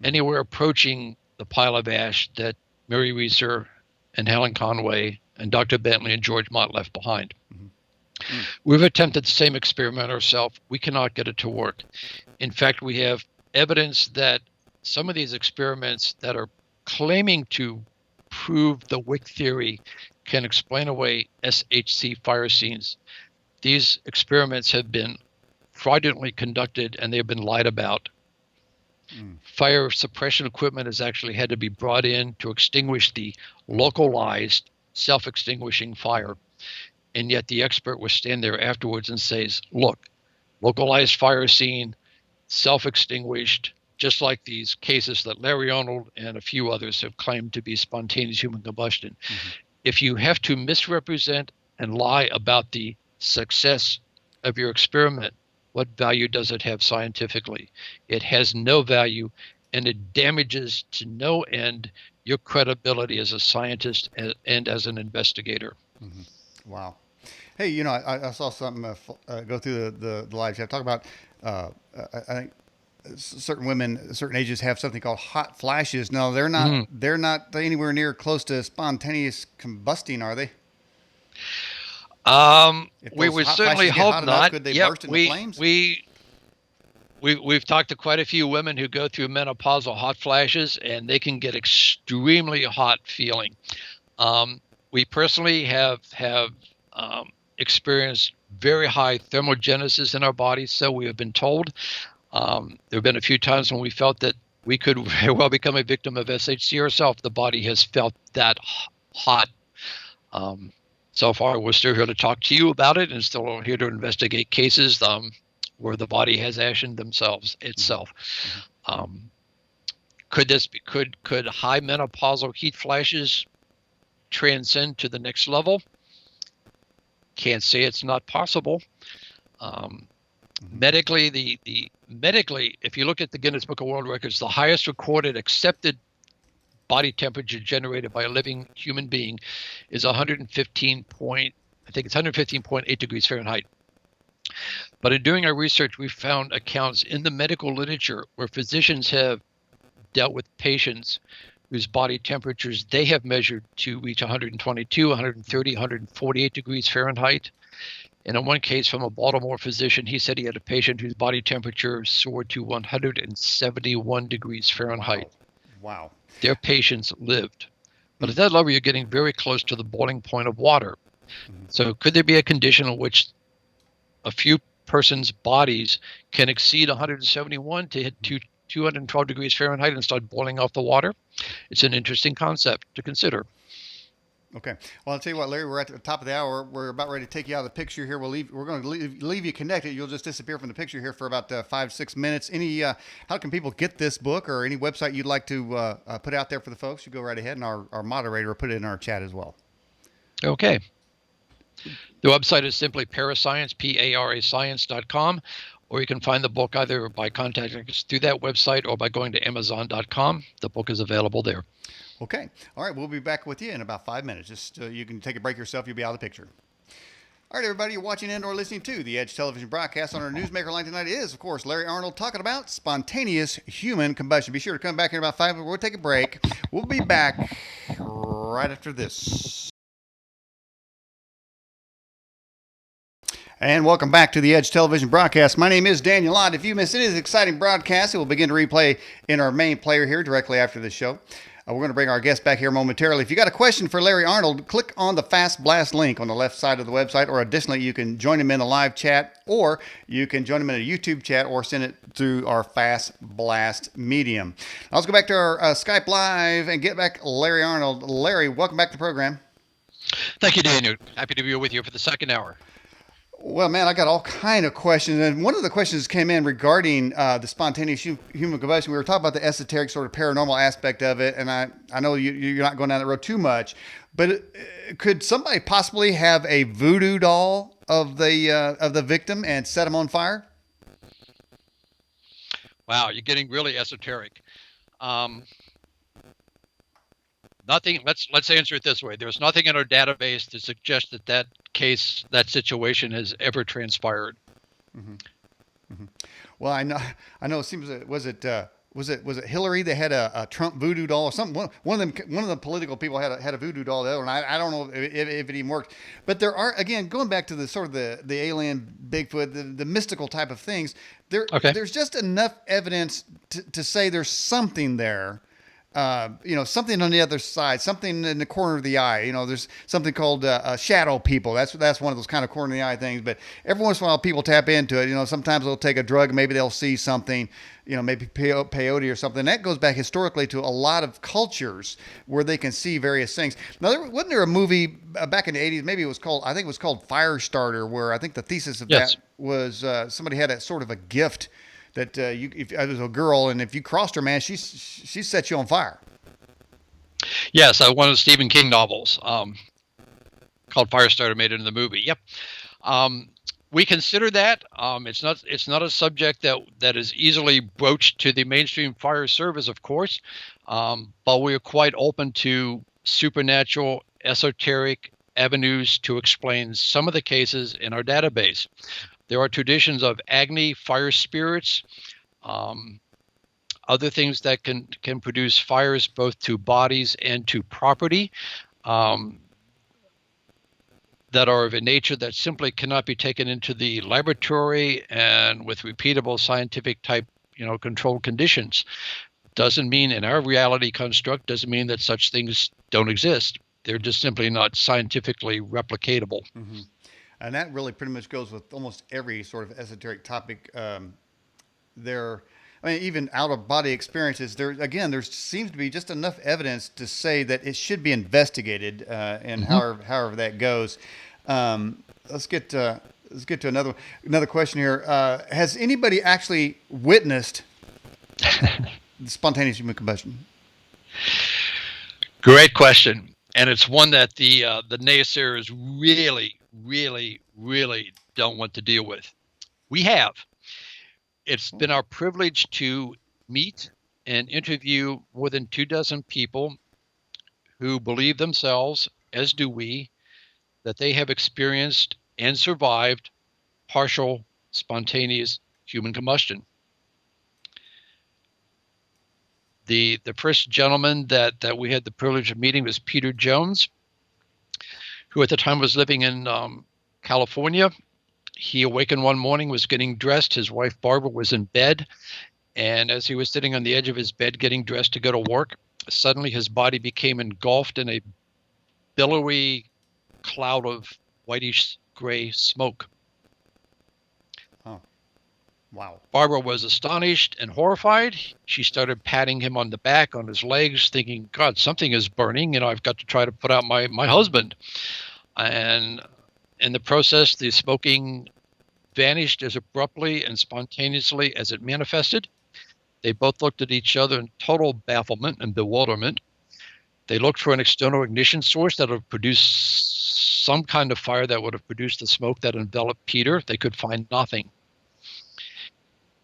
Speaker 2: anywhere approaching the pile of ash that Mary Reeser and Helen Conway and Dr. Bentley and George Mott left behind. We've attempted the same experiment ourselves. We cannot get it to work. In fact, we have evidence that some of these experiments that are claiming to prove the wick theory can explain away SHC fire scenes. These experiments have been fraudulently conducted and they've been lied about. Fire suppression equipment has actually had to be brought in to extinguish the localized self-extinguishing fire. And yet the expert will stand there afterwards and says, look, localized fire scene, self-extinguished, just like these cases that Larry Arnold and a few others have claimed to be spontaneous human combustion. If you have to misrepresent and lie about the success of your experiment, what value does it have scientifically? It has no value, and it damages to no end your credibility as a scientist and as an investigator.
Speaker 1: Wow. Hey, you know, I saw something go through the live chat. Talk about, I think certain women, certain ages have something called hot flashes. No, they're not anywhere near close to spontaneous combusting, are they?
Speaker 2: We would certainly hope not.
Speaker 1: Could they burst into flames?
Speaker 2: We've talked to quite a few women who go through menopausal hot flashes, and they can get extremely hot feeling. We personally have experienced very high thermogenesis in our bodies, so we have been told. There have been a few times when we felt that we could very well become a victim of SHC ourselves. The body has felt that hot. So far, we're still here to talk to you about it and still here to investigate cases where the body has ashen itself. Could high menopausal heat flashes transcend to the next level? Can't say it's not possible. Medically, medically, if you look at the Guinness Book of World Records, the highest recorded accepted body temperature generated by a living human being is 115.8 degrees Fahrenheit. But in doing our research, we found accounts in the medical literature where physicians have dealt with patients whose body temperatures they have measured to reach 122, 130, 148 degrees Fahrenheit. And in one case from a Baltimore physician, he said he had a patient whose body temperature soared to 171 degrees Fahrenheit.
Speaker 1: Wow.
Speaker 2: Their patients lived. But at that level, you're getting very close to the boiling point of water. So could there be a condition in which a few persons' bodies can exceed 171 to hit 212 degrees Fahrenheit and start boiling off the water? It's an interesting concept to consider.
Speaker 1: Okay. Well, I'll tell you what, Larry. We're at the top of the hour. We're about ready to take you out of the picture here. We're going to leave you connected. You'll just disappear from the picture here for about 5-6 minutes. How can people get this book or any website you'd like to put out there for the folks? You go right ahead, and our moderator will put it in our chat as well.
Speaker 2: Okay. The website is simply parascience, parascience.com, or you can find the book either by contacting us through that website or by going to amazon.com. The book is available there.
Speaker 1: Okay. All right. We'll be back with you in about 5 minutes. Just you can take a break yourself. You'll be out of the picture. All right, everybody. You're watching and or listening to the Edge Television broadcast. On our Newsmaker line tonight is, of course, Larry Arnold talking about spontaneous human combustion. Be sure to come back in about 5 minutes. We'll take a break. We'll be back right after this. And welcome back to the Edge Television broadcast. My name is Daniel Ott. If you missed any of this exciting broadcast, it will begin to replay in our main player here directly after the show. We're going to bring our guest back here momentarily. If you got a question for Larry Arnold, click on the Fast Blast link on the left side of the website, or additionally, you can join him in a live chat, or you can join him in a YouTube chat, or send it through our Fast Blast medium. Now let's go back to our Skype Live and get back Larry Arnold. Larry, welcome back to the program.
Speaker 2: Thank you, Daniel. Happy to be with you for the second hour.
Speaker 1: Well, man, I got all kind of questions, and one of the questions came in regarding the spontaneous human combustion. We were talking about the esoteric sort of paranormal aspect of it, and I know you're not going down that road too much, but could somebody possibly have a voodoo doll of the victim and set them on fire?
Speaker 2: Wow, you're getting really esoteric. Nothing. Let's answer it this way. There's nothing in our database to suggest that situation has ever transpired.
Speaker 1: Mm-hmm. Mm-hmm. Well, I know. It seems was it Hillary that had a Trump voodoo doll or something? One of the political people had a voodoo doll. The other one, I don't know if it even worked. But there are, again, going back to the sort of the alien Bigfoot, the mystical type of things. There's just enough evidence to say there's something there. Something on the other side, something in the corner of the eye. There's something called shadow people. That's one of those kind of corner of the eye things. But every once in a while, people tap into it. Sometimes they'll take a drug, maybe they'll see something. Maybe peyote or something. That goes back historically to a lot of cultures where they can see various things. Now, wasn't there a movie back in the 80s? Maybe it was called Firestarter, where I think the thesis of that was somebody had a sort of a gift. That if it was a girl, and if you crossed her, man, she set you on fire.
Speaker 2: Yes, one of the Stephen King novels called Firestarter made it into the movie. Yep, we consider that. It's not a subject that is easily broached to the mainstream fire service, of course, but we are quite open to supernatural, esoteric avenues to explain some of the cases in our database. There are traditions of Agni, fire spirits, other things that can produce fires both to bodies and to property that are of a nature that simply cannot be taken into the laboratory and with repeatable scientific type, controlled conditions. Doesn't mean in our reality construct, doesn't mean that such things don't exist. They're just simply not scientifically replicatable.
Speaker 1: Mm-hmm. And that really pretty much goes with almost every sort of esoteric topic. Even out-of-body experiences, there seems to be just enough evidence to say that it should be investigated, and however that goes. Let's get to another question here. Has anybody actually witnessed spontaneous human combustion?
Speaker 2: Great question, and it's one that the naysayers really don't want to deal with. We have. It's been our privilege to meet and interview more than 24 people who believe themselves, as do we, that they have experienced and survived partial spontaneous human combustion. The first gentleman that we had the privilege of meeting was Peter Jones, who at the time was living in California. He awakened one morning, was getting dressed. His wife, Barbara, was in bed. And as he was sitting on the edge of his bed getting dressed to go to work, suddenly his body became engulfed in a billowy cloud of whitish gray smoke.
Speaker 1: Oh, wow.
Speaker 2: Barbara was astonished and horrified. She started patting him on the back, on his legs, thinking, God, something is burning, and I've got to try to put out my husband. And in the process, the smoking vanished as abruptly and spontaneously as it manifested. They both looked at each other in total bafflement and bewilderment. They looked for an external ignition source that would produce some kind of fire that would have produced the smoke that enveloped Peter. They could find nothing.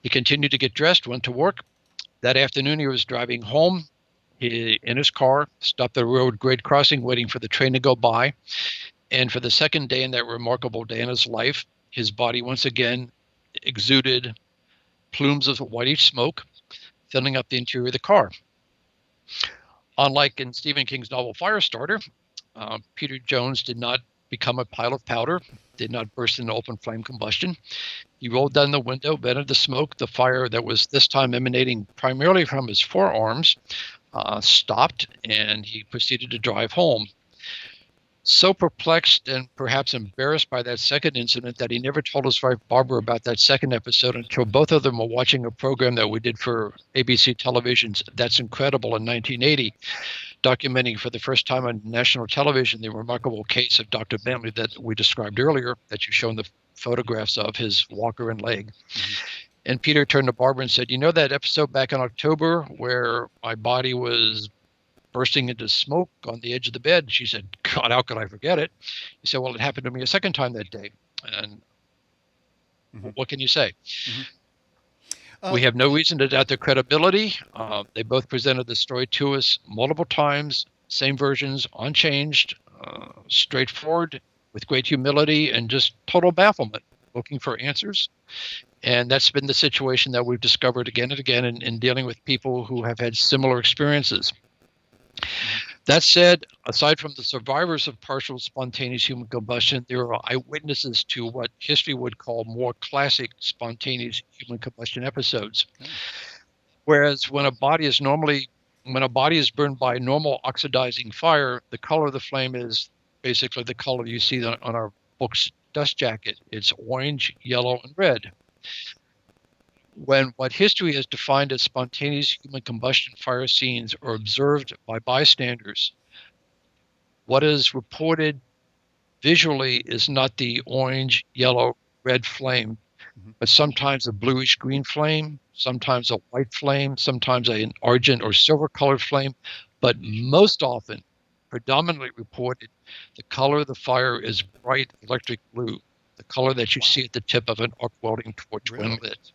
Speaker 2: He continued to get dressed, went to work. That afternoon, he was driving home in his car, stopped at a road grade crossing, waiting for the train to go by. And for the second day in that remarkable day in his life, his body once again exuded plumes of whitish smoke, filling up the interior of the car. Unlike in Stephen King's novel Firestarter, Peter Jones did not become a pile of powder, did not burst into open flame combustion. He rolled down the window, vented the smoke. The fire that was this time emanating primarily from his forearms stopped, and he proceeded to drive home. So perplexed and perhaps embarrassed by that second incident that he never told his wife Barbara about that second episode until both of them were watching a program that we did for ABC Television's That's Incredible in 1980, documenting for the first time on national television the remarkable case of Dr. Bentley that we described earlier, that you've shown the photographs of, his walker and leg. Mm-hmm. And Peter turned to Barbara and said, you know that episode back in October where my body was bursting into smoke on the edge of the bed? She said, God, how could I forget it? He said, well, it happened to me a second time that day. And what can you say? We have no reason to doubt their credibility. They both presented the story to us multiple times, same versions, unchanged, straightforward, with great humility and just total bafflement, looking for answers. And that's been the situation that we've discovered again and again in dealing with people who have had similar experiences. That said, aside from the survivors of partial spontaneous human combustion, there are eyewitnesses to what history would call more classic spontaneous human combustion episodes. Whereas when a body is burned by normal oxidizing fire, the color of the flame is basically the color you see on our book's dust jacket. It's orange, yellow, and red. When what history has defined as spontaneous human combustion fire scenes are observed by bystanders, what is reported visually is not the orange, yellow, red flame, but sometimes a bluish green flame, sometimes a white flame, sometimes an argent or silver colored flame, but most often, predominantly reported, the color of the fire is bright electric blue, the color that you see at the tip of an arc welding torch when lit.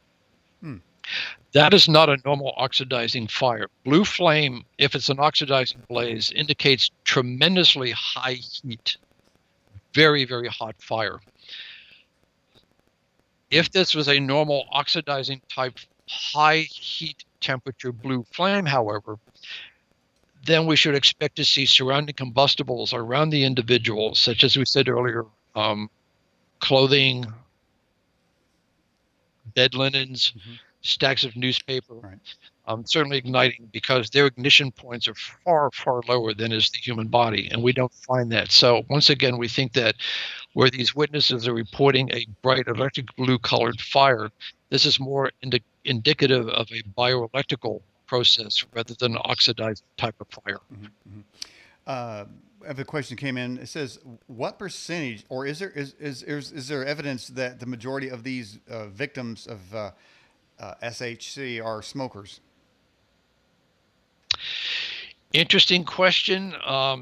Speaker 2: That is not a normal oxidizing fire. Blue flame, if it's an oxidizing blaze, indicates tremendously high heat, very, very hot fire. If this was a normal oxidizing type high heat temperature blue flame, however, then we should expect to see surrounding combustibles around the individual, such as we said earlier, clothing, bed linens, stacks of newspaper, certainly igniting, because their ignition points are far, far lower than is the human body, and we don't find that. So once again, we think that where these witnesses are reporting a bright electric blue colored fire, this is more indicative of a bioelectrical process rather than an oxidized type of fire.
Speaker 1: I have a question came in. It says, what percentage, or is there evidence that the majority of these victims of SHC are smokers?
Speaker 2: Interesting question.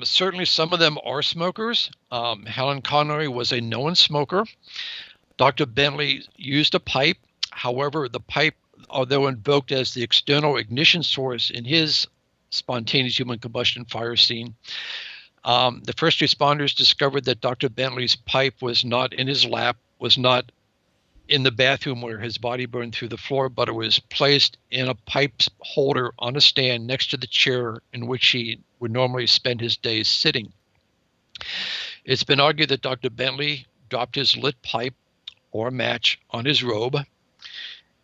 Speaker 2: Certainly some of them are smokers. Helen Connery was a known smoker. Dr. Bentley used a pipe. However, the pipe, although invoked as the external ignition source in his spontaneous human combustion fire scene, the first responders discovered that Dr. Bentley's pipe was not in his lap, was not in the bathroom where his body burned through the floor, but it was placed in a pipe holder on a stand next to the chair in which he would normally spend his days sitting. It's been argued that Dr. Bentley dropped his lit pipe or match on his robe,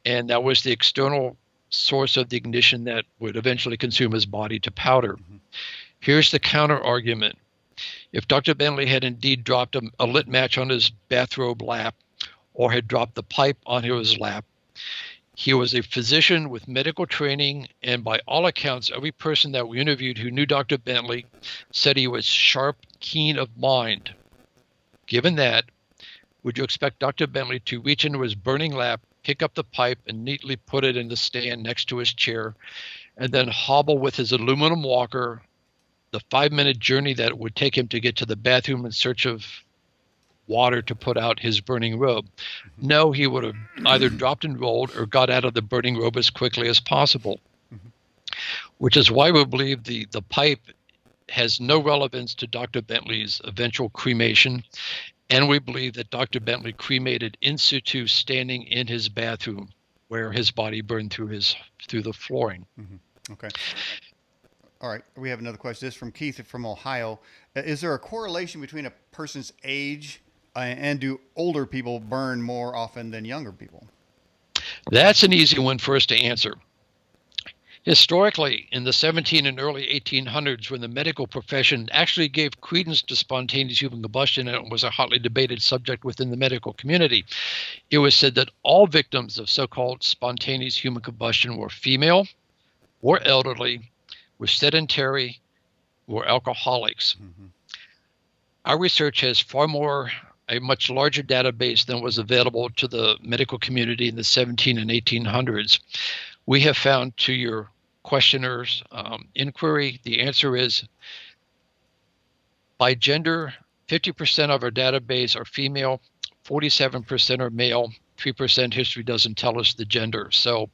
Speaker 2: and that was the external source of the ignition that would eventually consume his body to powder. Here's the counter argument. If Dr. Bentley had indeed dropped a lit match on his bathrobe lap or had dropped the pipe onto his lap, he was a physician with medical training, and by all accounts, every person that we interviewed who knew Dr. Bentley said he was sharp, keen of mind. Given that, would you expect Dr. Bentley to reach into his burning lap, pick up the pipe, and neatly put it in the stand next to his chair, and then hobble with his aluminum walker the 5-minute journey that it would take him to get to the bathroom in search of water to put out his burning robe? No, he would have either dropped and rolled or got out of the burning robe as quickly as possible, which is why we believe the pipe has no relevance to Dr. Bentley's eventual cremation, and we believe that Dr. Bentley cremated in situ, standing in his bathroom where his body burned through the flooring.
Speaker 1: Okay. All right. We have another question. This is from Keith from Ohio. Is there a correlation between a person's age and do older people burn more often than younger people?
Speaker 2: That's an easy one for us to answer. Historically, in the 17 and early 1800s, when the medical profession actually gave credence to spontaneous human combustion and it was a hotly debated subject within the medical community, it was said that all victims of so-called spontaneous human combustion were female, were elderly, were sedentary, were alcoholics. Our research has a much larger database than was available to the medical community in the 17 and 1800s. We have found, to your questioner's inquiry, the answer is, by gender, 50% of our database are female, 47% are male, 3% history doesn't tell us the gender. So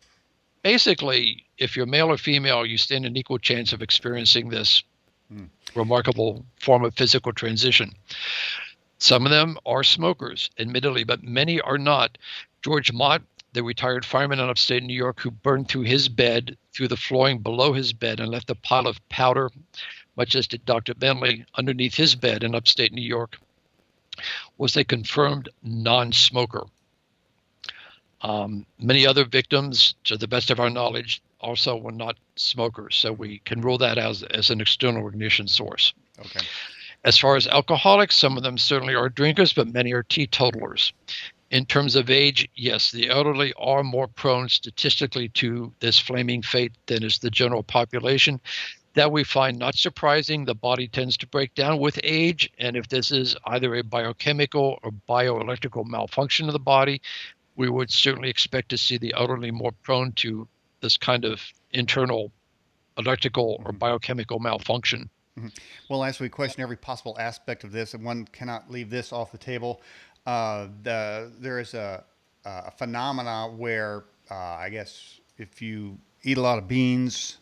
Speaker 2: basically, if you're male or female, you stand an equal chance of experiencing this remarkable form of physical transition. Some of them are smokers, admittedly, but many are not. George Mott, the retired fireman in upstate New York, who burned through his bed, through the flooring below his bed, and left a pile of powder, much as did Dr. Bentley, underneath his bed in upstate New York, was a confirmed non-smoker. Many other victims, to the best of our knowledge, also were not smokers, so we can rule that as an external ignition source.
Speaker 1: Okay.
Speaker 2: As far as alcoholics, some of them certainly are drinkers, but many are teetotalers. In terms of age, yes, the elderly are more prone statistically to this flaming fate than is the general population. That we find not surprising. The body tends to break down with age, and if this is either a biochemical or bioelectrical malfunction of the body, we would certainly expect to see the elderly more prone to this kind of internal electrical or biochemical malfunction.
Speaker 1: Well, as we question every possible aspect of this, and one cannot leave this off the table, there is a phenomena where I guess if you eat a lot of beans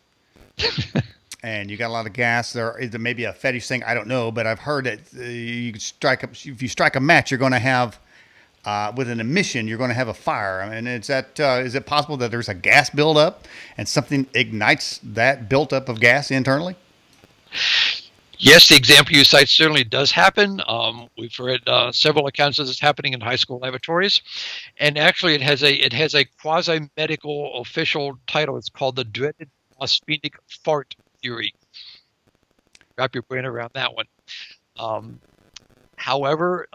Speaker 1: and you got a lot of gas, there is maybe a fetish thing. I don't know, but I've heard that if you strike a match, you're going to have with an emission, you're going to have a fire. I mean, is it possible that there's a gas buildup and something ignites that buildup of gas internally?
Speaker 2: Yes, the example you cite certainly does happen. We've read several accounts of this happening in high school laboratories, and actually, it has a quasi-medical official title. It's called the dreaded phosphenic fart theory. Wrap your brain around that one. However,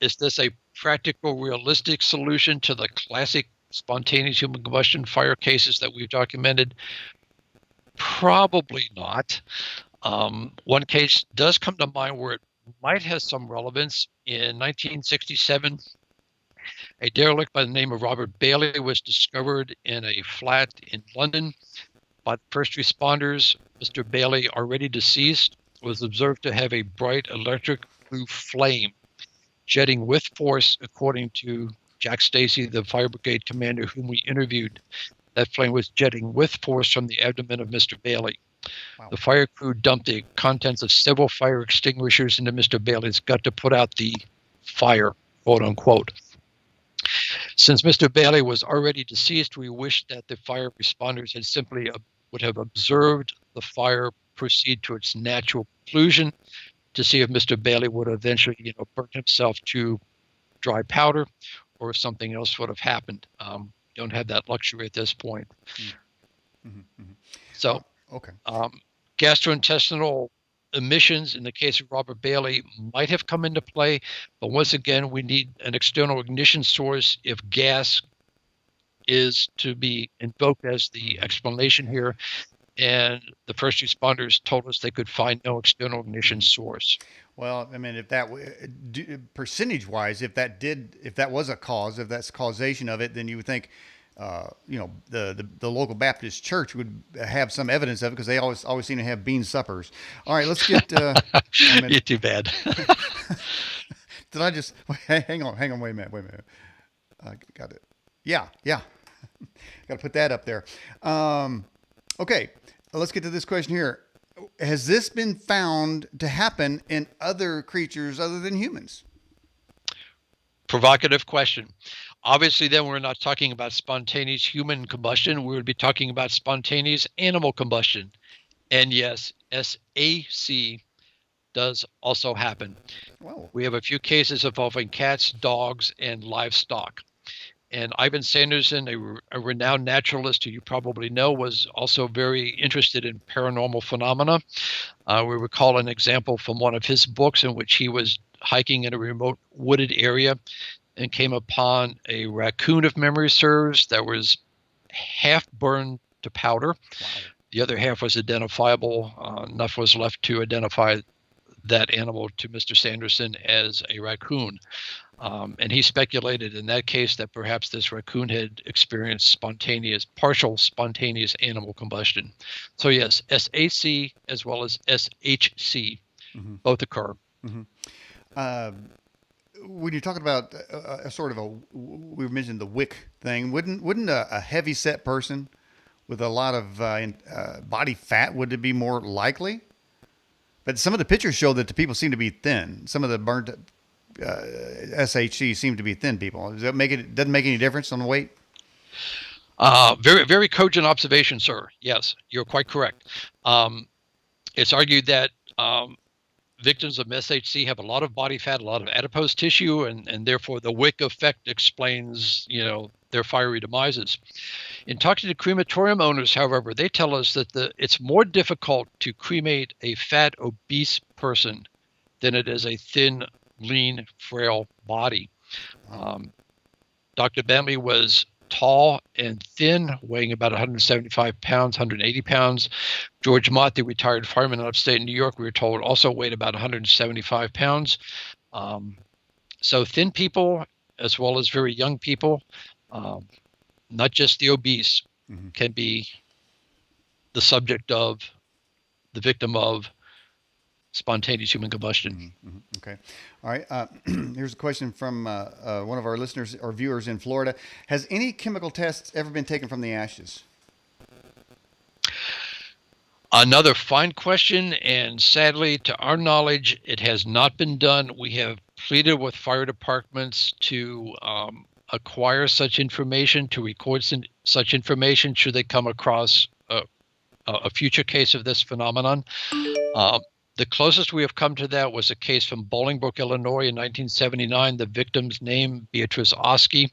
Speaker 2: is this a practical, realistic solution to the classic spontaneous human combustion fire cases that we've documented? Probably not. One case does come to mind where it might have some relevance. In 1967, a derelict by the name of Robert Bailey was discovered in a flat in London by the first responders. Mr. Bailey, already deceased, was observed to have a bright electric blue flame jetting with force, according to Jack Stacy, the fire brigade commander whom we interviewed. That flame was jetting with force from the abdomen of Mr. Bailey. Wow. The fire crew dumped the contents of several fire extinguishers into Mr. Bailey's gut to put out the fire, quote unquote. Since Mr. Bailey was already deceased, we wished that the fire responders had simply would have observed the fire proceed to its natural conclusion to see if Mr. Bailey would eventually, burn himself to dry powder, or if something else would have happened. Don't have that luxury at this point. So,
Speaker 1: okay.
Speaker 2: Gastrointestinal emissions in the case of Robert Bailey might have come into play, but once again, we need an external ignition source if gas is to be invoked as the explanation here. And the first responders told us they could find no external ignition source.
Speaker 1: Well, I mean, if that percentage-wise, if that was a cause, if that's causation of it, then you would think, the local Baptist church would have some evidence of it because they always seem to have bean suppers. All right, let's get.
Speaker 2: You're too bad.
Speaker 1: Did I just hang on? Wait a minute. I got it. Yeah. Got to put that up there. Okay, let's get to this question here. Has this been found to happen in other creatures other than humans?
Speaker 2: Provocative question. Obviously, then we're not talking about spontaneous human combustion. We would be talking about spontaneous animal combustion. And yes, SAC does also happen.
Speaker 1: Whoa.
Speaker 2: We have a few cases involving cats, dogs, and livestock. And Ivan Sanderson, a renowned naturalist who you probably know, was also very interested in paranormal phenomena. We recall an example from one of his books in which he was hiking in a remote wooded area and came upon a raccoon, if memory serves, that was half burned to powder.
Speaker 1: Wow.
Speaker 2: The other half was identifiable. Enough was left to identify that animal to Mr. Sanderson as a raccoon. And he speculated in that case that perhaps this raccoon had experienced partial spontaneous animal combustion. So yes, SAC as well as SHC both occur.
Speaker 1: When you're talking about a sort of we mentioned the wick thing, wouldn't a heavy set person with a lot of body fat, would it be more likely? But some of the pictures show that the people seem to be thin. Some of the burnt SHC seem to be thin people. Doesn't make any difference on the weight?
Speaker 2: Very, very cogent observation, sir. Yes, you're quite correct. It's argued that victims of SHC have a lot of body fat, a lot of adipose tissue, and therefore the wick effect explains, their fiery demises. In talking to crematorium owners, however, they tell us that it's more difficult to cremate a fat, obese person than it is a thin, lean, frail body. Dr. Bentley was tall and thin, weighing about 175 pounds, 180 pounds. George Mott, the retired fireman in upstate New York, we were told also weighed about 175 pounds. So thin people, as well as very young people, not just the obese, can be the subject of, the victim of spontaneous human combustion.
Speaker 1: Okay. All right. Here's a question from one of our listeners or viewers in Florida. Has any chemical tests ever been taken from the ashes?
Speaker 2: Another fine question, and sadly, to our knowledge, it has not been done. We have pleaded with fire departments to acquire such information, to record such information should they come across a future case of this phenomenon. The closest we have come to that was a case from Bolingbrook, Illinois in 1979. The victim's name, Beatrice Oski,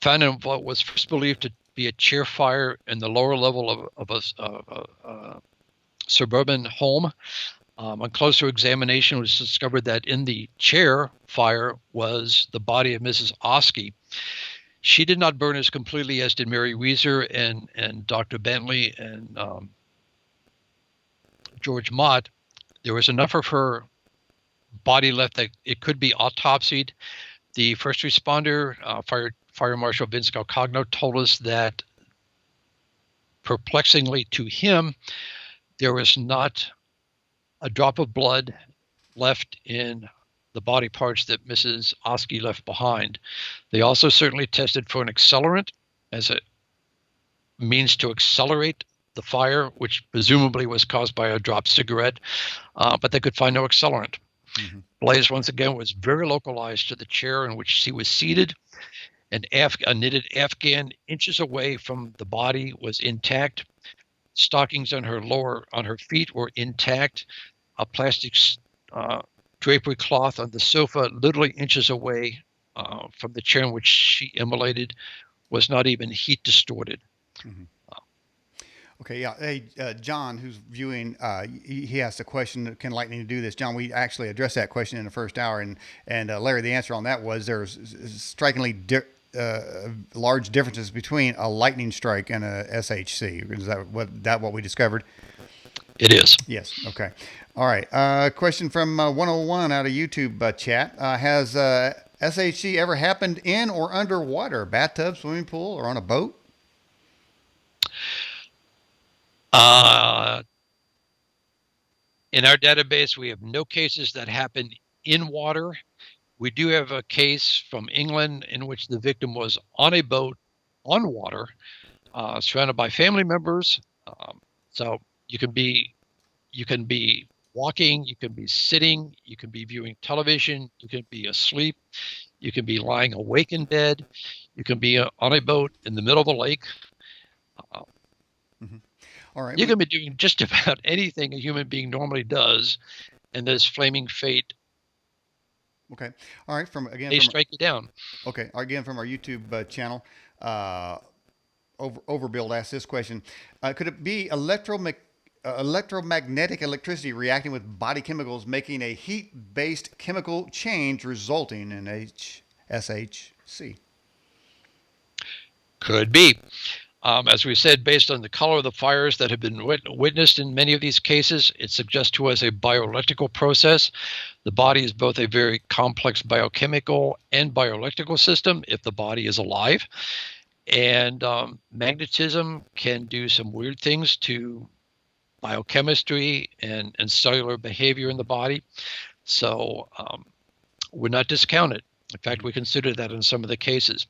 Speaker 2: found in what was first believed to be a chair fire in the lower level of a suburban home. On closer examination, it was discovered that in the chair fire was the body of Mrs. Oski. She did not burn as completely as did Mary Weiser and Dr. Bentley and George Mott. There was enough of her body left that it could be autopsied. The first responder, Fire Marshal Vince Calcagno, told us that perplexingly to him, there was not a drop of blood left in the body parts that Mrs. Oski left behind. They also certainly tested for an accelerant as a means to accelerate the fire, which presumably was caused by a dropped cigarette, but they could find no accelerant. Blaze, once again, was very localized to the chair in which she was seated. A knitted Afghan inches away from the body was intact. Stockings on her feet were intact. A plastic drapery cloth on the sofa, literally inches away from the chair in which she immolated, was not even heat distorted.
Speaker 1: Okay, yeah. Hey, John, who's viewing, he asked a question: can lightning do this? John, we actually addressed that question in the first hour, and Larry, the answer on that was there's strikingly large differences between a lightning strike and a SHC. Is that what we discovered?
Speaker 2: It is.
Speaker 1: Yes. Okay. All right. Question from 101 out of YouTube chat: has SHC ever happened in or underwater, bathtub, swimming pool, or on a boat?
Speaker 2: Uh, in our database, we have no cases that happen in water. We do have a case from England in which the victim was on a boat on water, surrounded by family members. So you can be walking, you can be sitting, you can be viewing television, you can be asleep, you can be lying awake in bed, you can be on a boat in the middle of a lake.
Speaker 1: Mm-hmm. All right.
Speaker 2: You can be doing just about anything a human being normally does, and this flaming fate
Speaker 1: Okay. All right.
Speaker 2: may strike you down.
Speaker 1: Okay. Again, from our YouTube channel, Overbuild asked this question: could it be electromagnetic electricity reacting with body chemicals, making a heat-based chemical change resulting in SHC?
Speaker 2: Could be. As we said, based on the color of the fires that have been witnessed in many of these cases, it suggests to us a bioelectrical process. The body is both a very complex biochemical and bioelectrical system if the body is alive. And magnetism can do some weird things to biochemistry and cellular behavior in the body. So would not discount it. In fact, we consider that in some of the cases.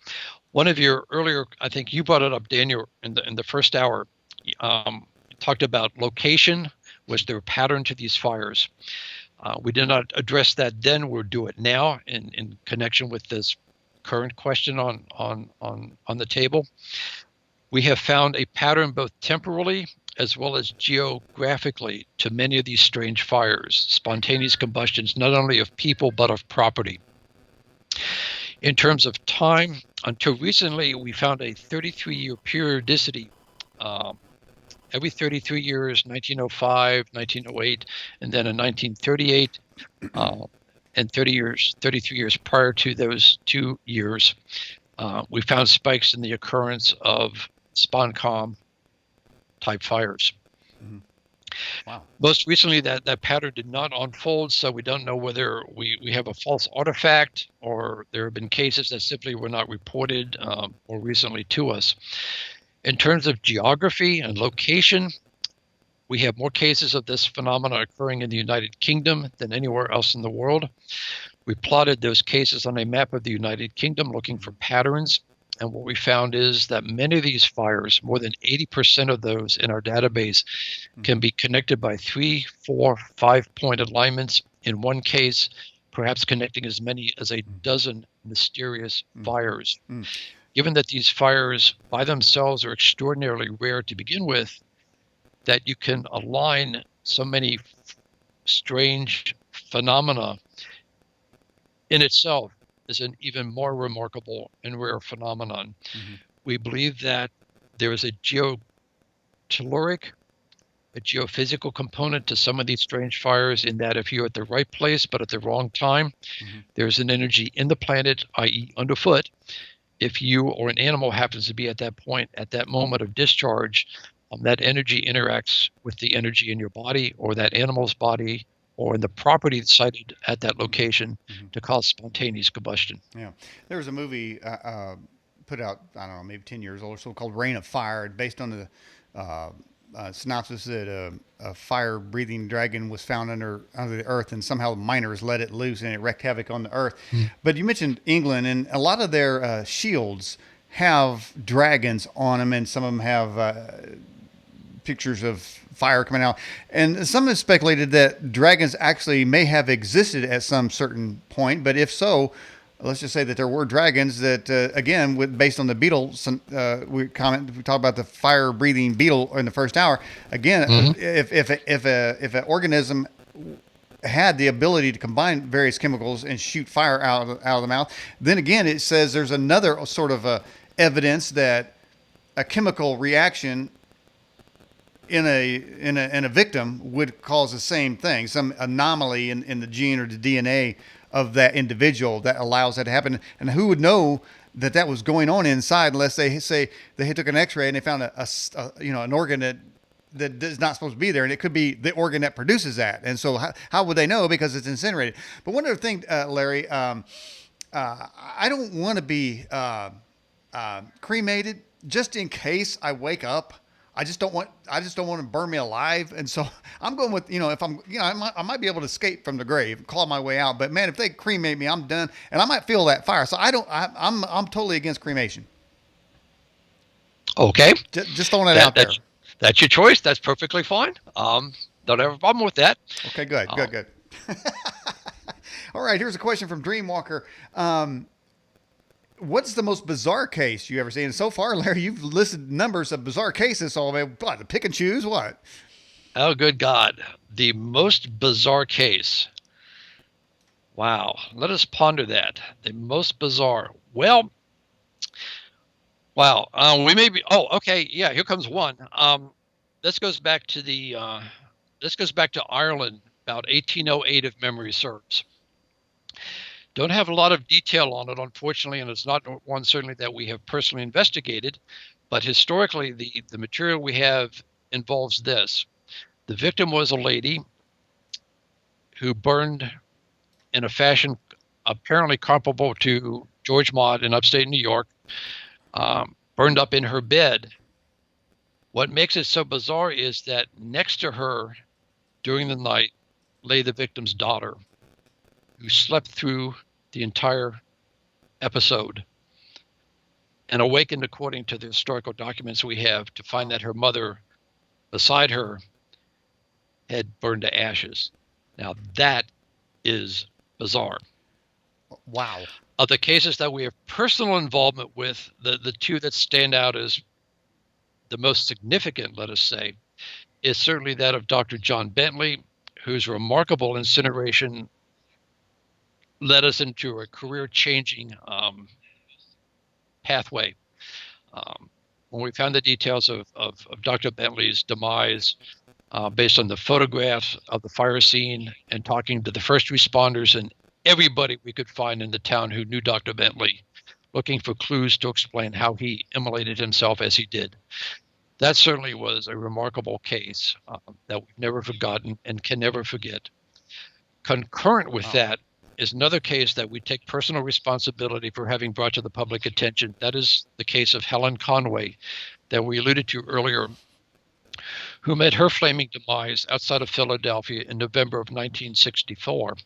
Speaker 2: One of your earlier, I think you brought it up, Daniel, in the first hour, talked about location. Was there a pattern to these fires? We did not address that then. We'll do it now in connection with this current question on the table. We have found a pattern both temporally as well as geographically to many of these strange fires, spontaneous combustions, not only of people but of property. In terms of time, until recently, we found a 33-year periodicity. Every 33 years, 1905, 1908, and then in 1938, and 33 years prior to those 2 years, we found spikes in the occurrence of SponCom type fires.
Speaker 1: Mm-hmm. Wow.
Speaker 2: Most recently, that pattern did not unfold, so we don't know whether we have a false artifact or there have been cases that simply were not reported more recently to us. In terms of geography and location, we have more cases of this phenomenon occurring in the United Kingdom than anywhere else in the world. We plotted those cases on a map of the United Kingdom looking for patterns. And what we found is that many of these fires, more than 80% of those in our database, can be connected by 3, 4, 5-point alignments. In one case, perhaps connecting as many as a dozen mysterious fires. Given that these fires by themselves are extraordinarily rare to begin with, that you can align so many strange phenomena in itself is an even more remarkable and rare phenomenon. We believe that there is a geotelluric, a geophysical component to some of these strange fires, in that if you're at the right place but at the wrong time, there's an energy in the planet, i.e. underfoot. If you or an animal happens to be at that point, at that moment of discharge, that energy interacts with the energy in your body or that animal's body or in the property cited at that location to cause spontaneous combustion.
Speaker 1: Yeah. There was a movie put out, I don't know, maybe 10 years old or so, called Reign of Fire, based on the synopsis that a fire-breathing dragon was found under the earth, and somehow miners let it loose and it wreaked havoc on the earth. But you mentioned England, and a lot of their shields have dragons on them, and some of them have pictures of fire coming out. And some have speculated that dragons actually may have existed at some certain point, but if so, let's just say that there were dragons that, again, based on the beetle, we talked about the fire-breathing beetle in the first hour. Again, if an organism had the ability to combine various chemicals and shoot fire out of the mouth, then again, it says there's another sort of evidence that a chemical reaction in a victim would cause the same thing, some anomaly in the gene or the DNA of that individual that allows that to happen. And who would know that that was going on inside unless they say they took an X-ray and they found an organ that is not supposed to be there, and it could be the organ that produces that. And so how would they know? Because it's incinerated. But one other thing, Larry, I don't want to be cremated just in case I wake up. I just don't want to burn me alive, and so I'm going with if I'm I might be able to escape from the grave, claw my way out. But man, if they cremate me, I'm done, and I might feel that fire. So I'm totally against cremation.
Speaker 2: Okay,
Speaker 1: just throwing it out there.
Speaker 2: That's your choice. That's perfectly fine. Don't have a problem with that.
Speaker 1: Okay, good. All right, here's a question from Dreamwalker. What's the most bizarre case you ever seen? And so far, Larry, you've listed numbers of bizarre cases. So, what, pick and choose? What?
Speaker 2: Oh, good God. The most bizarre case. Wow. Let us ponder that. The most bizarre. Well, wow. We may be. Oh, okay. Yeah, here comes one. This goes back to Ireland, about 1808, if memory serves. Don't have a lot of detail on it, unfortunately, and it's not one certainly that we have personally investigated, but historically the material we have involves this. The victim was a lady who burned in a fashion apparently comparable to George Maude in upstate New York, burned up in her bed. What makes it so bizarre is that next to her during the night lay the victim's daughter, who slept through the entire episode and awakened according to the historical documents we have to find that her mother beside her had burned to ashes. Now that is bizarre.
Speaker 1: Wow.
Speaker 2: Of the cases that we have personal involvement with, the two that stand out as the most significant, let us say, is certainly that of Dr. John Bentley, whose remarkable incineration led us into a career-changing pathway. When we found the details of Dr. Bentley's demise, based on the photographs of the fire scene and talking to the first responders and everybody we could find in the town who knew Dr. Bentley, looking for clues to explain how he immolated himself as he did. That certainly was a remarkable case that we've never forgotten and can never forget. Concurrent with that is another case that we take personal responsibility for having brought to the public attention. That is the case of Helen Conway that we alluded to earlier, who met her flaming demise outside of Philadelphia in November of 1964.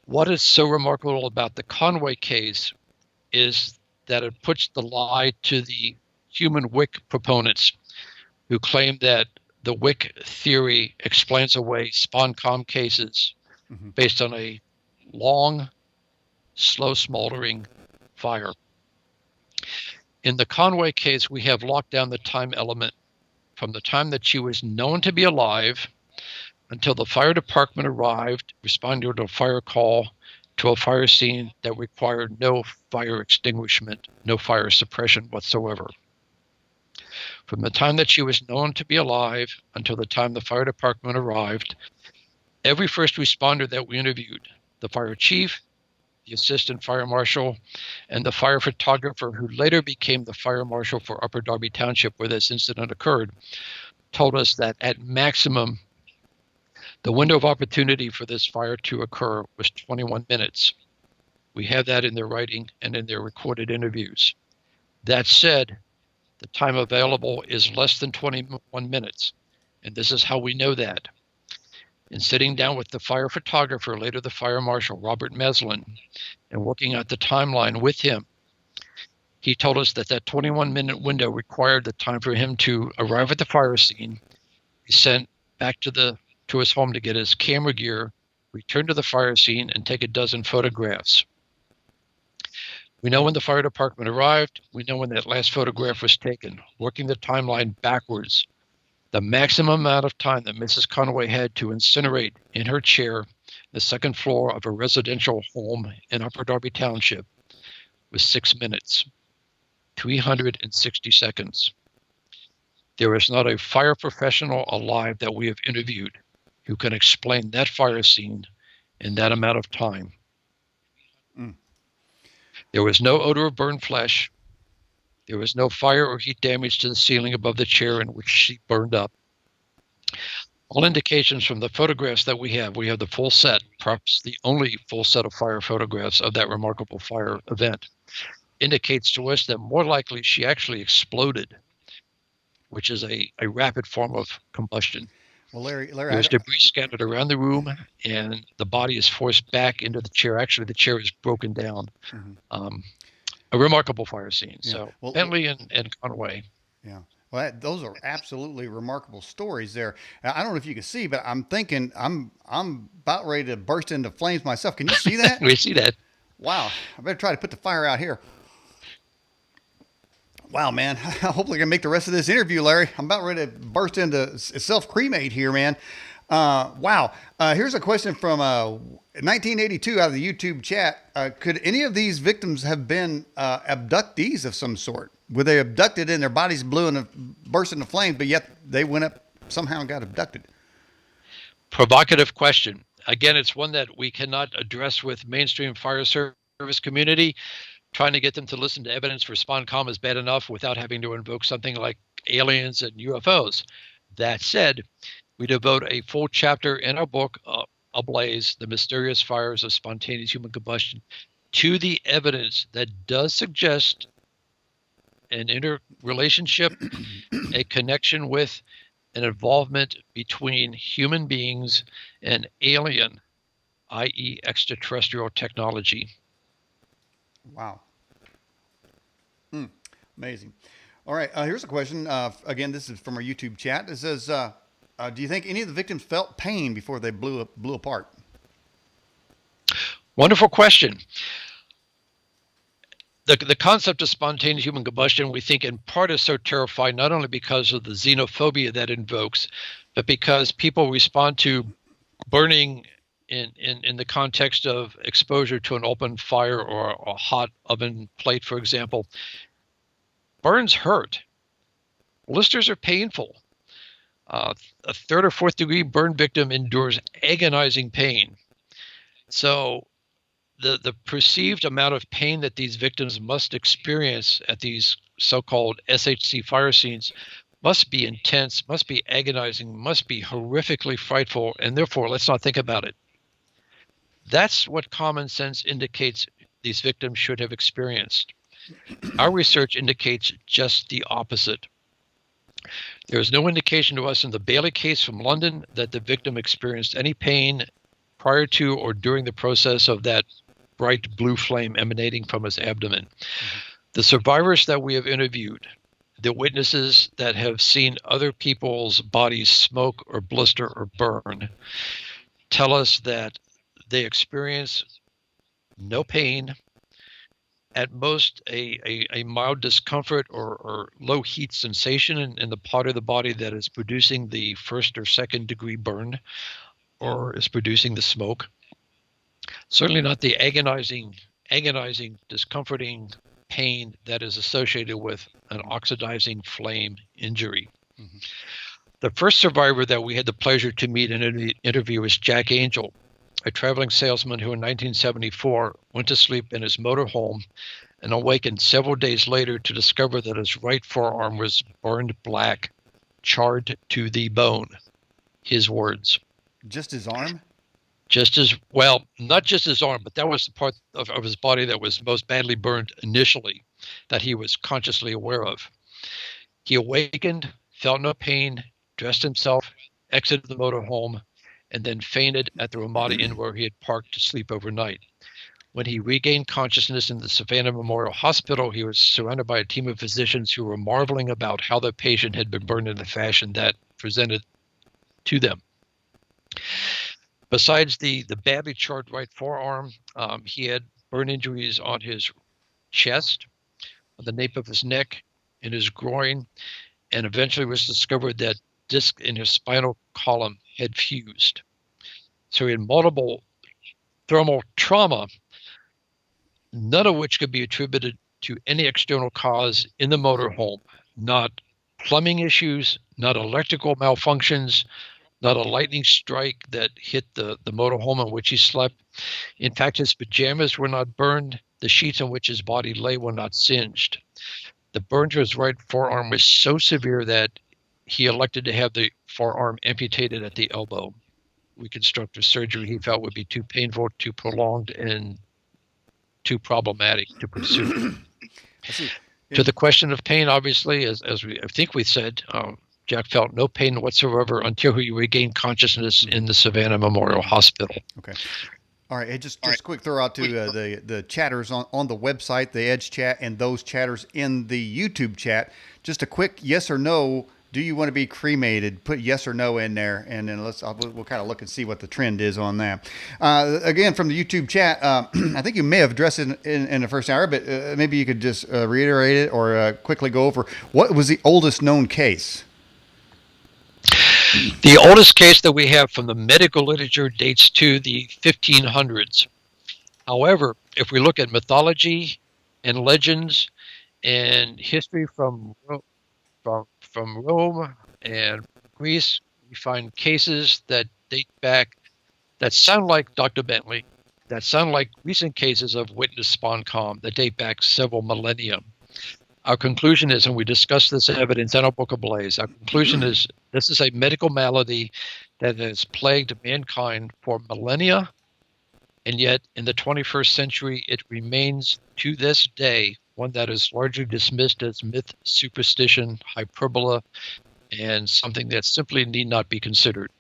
Speaker 2: What is so remarkable about the Conway case is that it puts the lie to the human wick proponents who claim that the wick theory explains away spawn-com cases based on a long, slow smoldering fire. In the Conway case, we have locked down the time element from the time that she was known to be alive until the fire department arrived, responding to a fire call to a fire scene that required no fire extinguishment, no fire suppression whatsoever. From the time that she was known to be alive until the time the fire department arrived, every first responder that we interviewed, the fire chief, the assistant fire marshal, and the fire photographer who later became the fire marshal for Upper Darby Township where this incident occurred, told us that at maximum, the window of opportunity for this fire to occur was 21 minutes. We have that in their writing and in their recorded interviews. That said, the time available is less than 21 minutes, and this is how we know that. In sitting down with the fire photographer, later the fire marshal, Robert Meslin, and working out the timeline with him, he told us that 21-minute window required the time for him to arrive at the fire scene, be sent back to his home to get his camera gear, return to the fire scene, and take a dozen photographs. We know when the fire department arrived. We know when that last photograph was taken. Working the timeline backwards, the maximum amount of time that Mrs. Conway had to incinerate in her chair the second floor of a residential home in Upper Darby Township was 6 minutes, 360 seconds. There is not a fire professional alive that we have interviewed who can explain that fire scene in that amount of time.
Speaker 1: Mm.
Speaker 2: There was no odor of burned flesh. There was no fire or heat damage to the ceiling above the chair in which she burned up. All indications from the photographs that we have the full set, perhaps the only full set of fire photographs of that remarkable fire event, indicates to us that more likely she actually exploded, which is a rapid form of combustion.
Speaker 1: Well, Larry,
Speaker 2: There's debris scattered around the room, and the body is forced back into the chair. Actually, the chair is broken down. Mm-hmm. A remarkable fire scene. Yeah. So Bentley and Conway.
Speaker 1: Yeah. Well, those are absolutely remarkable stories there. I don't know if you can see, but I'm thinking I'm about ready to burst into flames myself. Can you see that?
Speaker 2: We see that.
Speaker 1: Wow. I better try to put the fire out here. Wow, man. Hopefully I can make the rest of this interview, Larry. I'm about ready to burst into self-cremate here, man. Wow. Here's a question from 1982 out of the YouTube chat. Could any of these victims have been abductees of some sort? Were they abducted and their bodies burst into flames, but yet they went up somehow and got abducted?
Speaker 2: Provocative question. Again, it's one that we cannot address with mainstream fire service community. Trying to get them to listen to evidence for SponCom is bad enough without having to invoke something like aliens and UFOs. That said, we devote a full chapter in our book, Ablaze, The Mysterious Fires of Spontaneous Human Combustion, to the evidence that does suggest an interrelationship, a connection with an involvement between human beings and alien, i.e. extraterrestrial technology.
Speaker 1: Wow. Amazing. All right. Here's a question. Again, this is from our YouTube chat. It says, do you think any of the victims felt pain before they blew apart?
Speaker 2: Wonderful question. The concept of spontaneous human combustion, we think in part is so terrifying, not only because of the xenophobia that invokes, but because people respond to burning in the context of exposure to an open fire or a hot oven plate, for example. Burns hurt. Blisters are painful. A third or fourth degree burn victim endures agonizing pain. So the perceived amount of pain that these victims must experience at these so-called SHC fire scenes must be intense, must be agonizing, must be horrifically frightful, and therefore let's not think about it. That's what common sense indicates these victims should have experienced. Our research indicates just the opposite. There is no indication to us in the Bailey case from London that the victim experienced any pain prior to or during the process of that bright blue flame emanating from his abdomen. Mm-hmm. The survivors that we have interviewed, the witnesses that have seen other people's bodies smoke or blister or burn, tell us that they experience no pain, at most a mild discomfort or low heat sensation in the part of the body that is producing the first or second degree burn or is producing the smoke. Certainly not the agonizing, discomforting pain that is associated with an oxidizing flame injury. Mm-hmm. The first survivor that we had the pleasure to meet and interview was Jack Angel, a traveling salesman who in 1974 went to sleep in his motor home and awakened several days later to discover that his right forearm was burned black, charred to the bone. His words.
Speaker 1: Just his arm?
Speaker 2: Not just his arm, but that was the part of his body that was most badly burned initially, that he was consciously aware of. He awakened, felt no pain, dressed himself, exited the motorhome, and then fainted at the Ramada Inn where he had parked to sleep overnight. When he regained consciousness in the Savannah Memorial Hospital, he was surrounded by a team of physicians who were marveling about how the patient had been burned in a fashion that presented to them. Besides the badly charred right forearm, he had burn injuries on his chest, on the nape of his neck, in his groin, and eventually was discovered that disc in his spinal column had fused. So he had multiple thermal trauma, none of which could be attributed to any external cause in the motorhome, not plumbing issues, not electrical malfunctions, not a lightning strike that hit the motorhome in which he slept. In fact, his pajamas were not burned. The sheets on which his body lay were not singed. The burn to his right forearm was so severe that he elected to have the forearm amputated at the elbow. Reconstructive surgery he felt would be too painful, too prolonged, and too problematic to pursue.
Speaker 1: I see.
Speaker 2: To the question of pain, obviously, as I think we said, Jack felt no pain whatsoever until he regained consciousness in the Savannah Memorial Hospital.
Speaker 1: Okay. All right. Hey, just a quick throw out to the chatters on the website, the Edge chat, and those chatters in the YouTube chat. Just a quick yes or no. Do you want to be cremated? Put yes or no in there, and then we'll kind of look and see what the trend is on that. Again, from the YouTube chat, I think you may have addressed it in the first hour, but maybe you could just reiterate it or quickly go over what was the oldest known case.
Speaker 2: The oldest case that we have from the medical literature dates to the 1500s. However, if we look at mythology and legends and history from Rome and Greece, we find cases that date back that sound like Dr. Bentley, that sound like recent cases of witness SponCom that date back several millennia. Our conclusion is, and we discussed this evidence in our book Ablaze, our conclusion is this is a medical malady that has plagued mankind for millennia, and yet in the 21st century, it remains to this day one that is largely dismissed as myth, superstition, hyperbola, and something that simply need not be considered.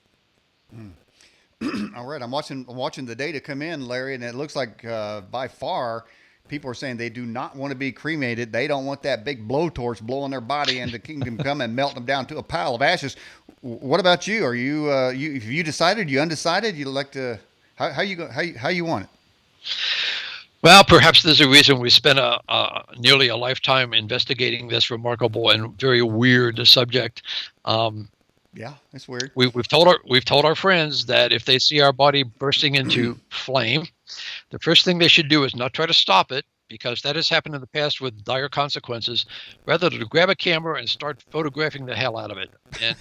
Speaker 1: All right, I'm watching the data come in, Larry, and it looks like by far people are saying they do not want to be cremated. They don't want that big blowtorch blowing their body into kingdom come and melt them down to a pile of ashes. What about you? Are you have you decided? You undecided? You like to how you want it?
Speaker 2: Well, perhaps there's a reason we spent nearly a lifetime investigating this remarkable and very weird subject.
Speaker 1: Yeah, it's weird.
Speaker 2: We've told our friends that if they see our body bursting into flame, the first thing they should do is not try to stop it, because that has happened in the past with dire consequences. Rather, to grab a camera and start photographing the hell out of it, and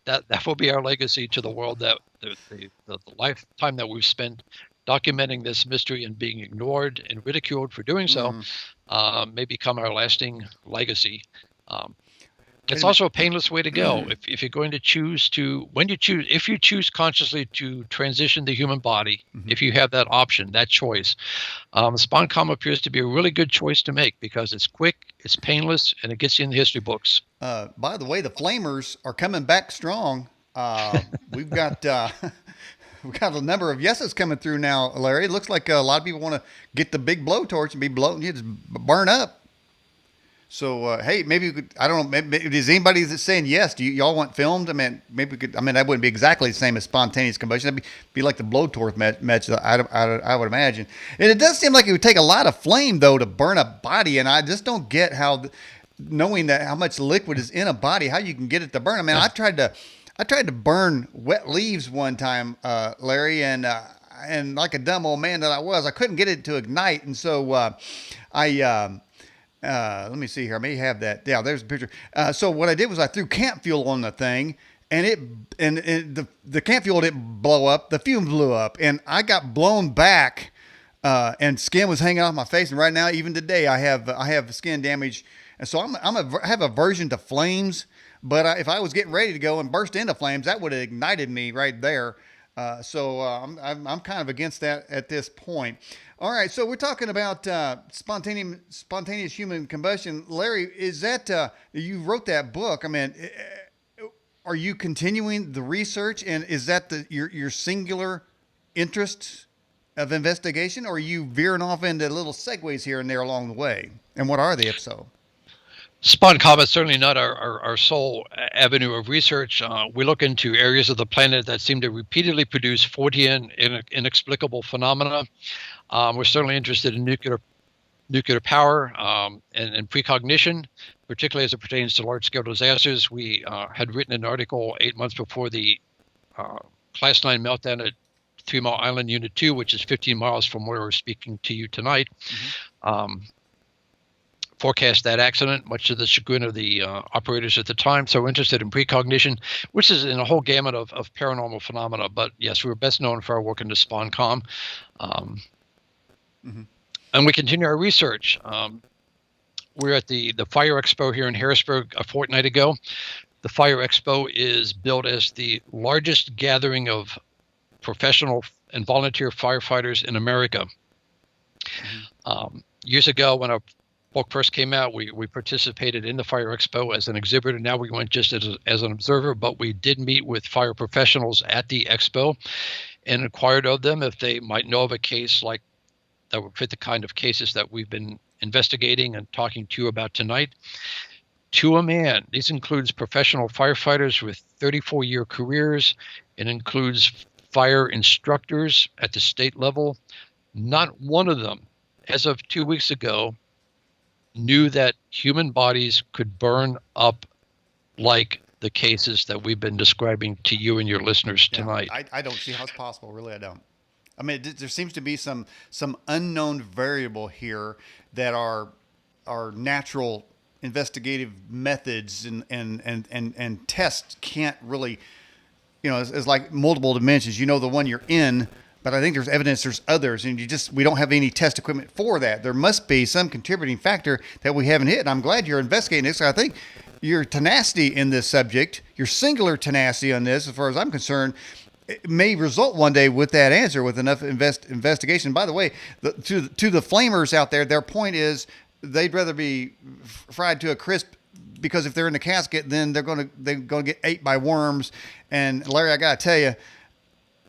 Speaker 2: that will be our legacy to the world. That the lifetime that we've spent documenting this mystery and being ignored and ridiculed for doing so may become our lasting legacy. It's also a painless way to go. If you're going to if you choose consciously to transition the human body, if you have that option, that choice, SponCom appears to be a really good choice to make because it's quick, it's painless, and it gets you in the history books.
Speaker 1: By the way, the Flamers are coming back strong. We've got we've got a number of yeses coming through now, Larry. It looks like a lot of people want to get the big blowtorch and be blown, just burn up. So, hey, maybe we could, I don't know, maybe, is anybody that's saying yes? Do y'all want filmed? I mean, maybe we could, I mean, that wouldn't be exactly the same as spontaneous combustion. That'd be like the blowtorch match, I would imagine. And it does seem like it would take a lot of flame, though, to burn a body. And I just don't get how, knowing that how much liquid is in a body, how you can get it to burn. I mean, I tried to burn wet leaves one time, Larry, and like a dumb old man that I was, I couldn't get it to ignite. And so let me see here. I may have that. Yeah, there's a picture. So what I did was I threw camp fuel on the thing, and the camp fuel didn't blow up. The fumes blew up, and I got blown back, and skin was hanging off my face. And right now, even today, I have skin damage, and so I have aversion to flames. But if I was getting ready to go and burst into flames, that would have ignited me right there. So I'm kind of against that at this point. All right, so we're talking about spontaneous human combustion. Larry, is that you wrote that book? I mean, are you continuing the research, and is that your singular interest of investigation, or are you veering off into little segues here and there along the way? And what are they, if so?
Speaker 2: SponCom is certainly not our sole avenue of research. We look into areas of the planet that seem to repeatedly produce Fortean inexplicable phenomena. We're certainly interested in nuclear power and precognition, particularly as it pertains to large-scale disasters. We had written an article 8 months before the Class 9 meltdown at 3 Mile Island Unit 2, which is 15 miles from where we're speaking to you tonight. forecast that accident, much to the chagrin of the operators at the time. So we're interested in precognition, which is in a whole gamut of paranormal phenomena. But yes, we were best known for our work in the SpawnCom. And we continue our research. We're at the Fire Expo here in Harrisburg a fortnight ago. The Fire Expo is billed as the largest gathering of professional and volunteer firefighters in America. Years ago, when our book first came out, we participated in the Fire Expo as an exhibitor. Now we went just as an observer, but we did meet with fire professionals at the expo and inquired of them if they might know of a case like that would fit the kind of cases that we've been investigating and talking to you about tonight. To a man, this includes professional firefighters with 34-year careers. It includes fire instructors at the state level. Not one of them, as of 2 weeks ago, knew that human bodies could burn up like the cases that we've been describing to you and your listeners tonight.
Speaker 1: I don't see how it's possible. Really, I don't. I mean, there seems to be some unknown variable here that our natural investigative methods and tests can't really, it's like multiple dimensions. You know the one you're in, but I think there's evidence there's others, and we don't have any test equipment for that. There must be some contributing factor that we haven't hit. And I'm glad you're investigating this. I think your tenacity in this subject, your singular tenacity on this, as far as I'm concerned, it may result one day with that answer, with enough investigation. By the way, to the flamers out there, their point is they'd rather be fried to a crisp, because if they're in the casket, then they're going to get ate by worms. And Larry, I got to tell you,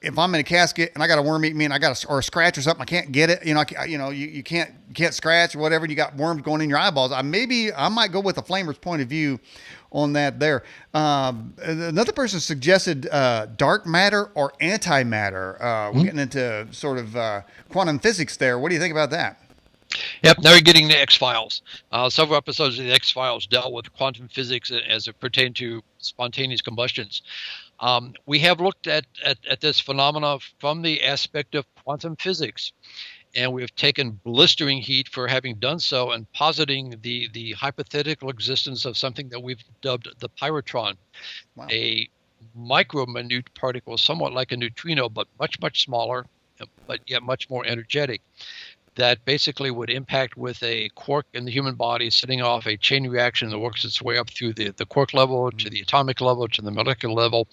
Speaker 1: if I'm in a casket and I got a worm eating me and or a scratch or something, I can't get it. You can't scratch or whatever. And you got worms going in your eyeballs. I might go with the flamer's point of view on that there. Another person suggested dark matter or antimatter. We're getting into sort of quantum physics there. What do you think about that?
Speaker 2: Yep, now you're getting the X-Files. Several episodes of the X-Files dealt with quantum physics as it pertained to spontaneous combustions. We have looked at this phenomena from the aspect of quantum physics, and we have taken blistering heat for having done so and positing the hypothetical existence of something that we've dubbed the pyrotron, wow. A micro-minute particle, somewhat like a neutrino, but much, much smaller, but yet much more energetic, that basically would impact with a quark in the human body, setting off a chain reaction that works its way up through the quark level, to the atomic level, to the molecular level,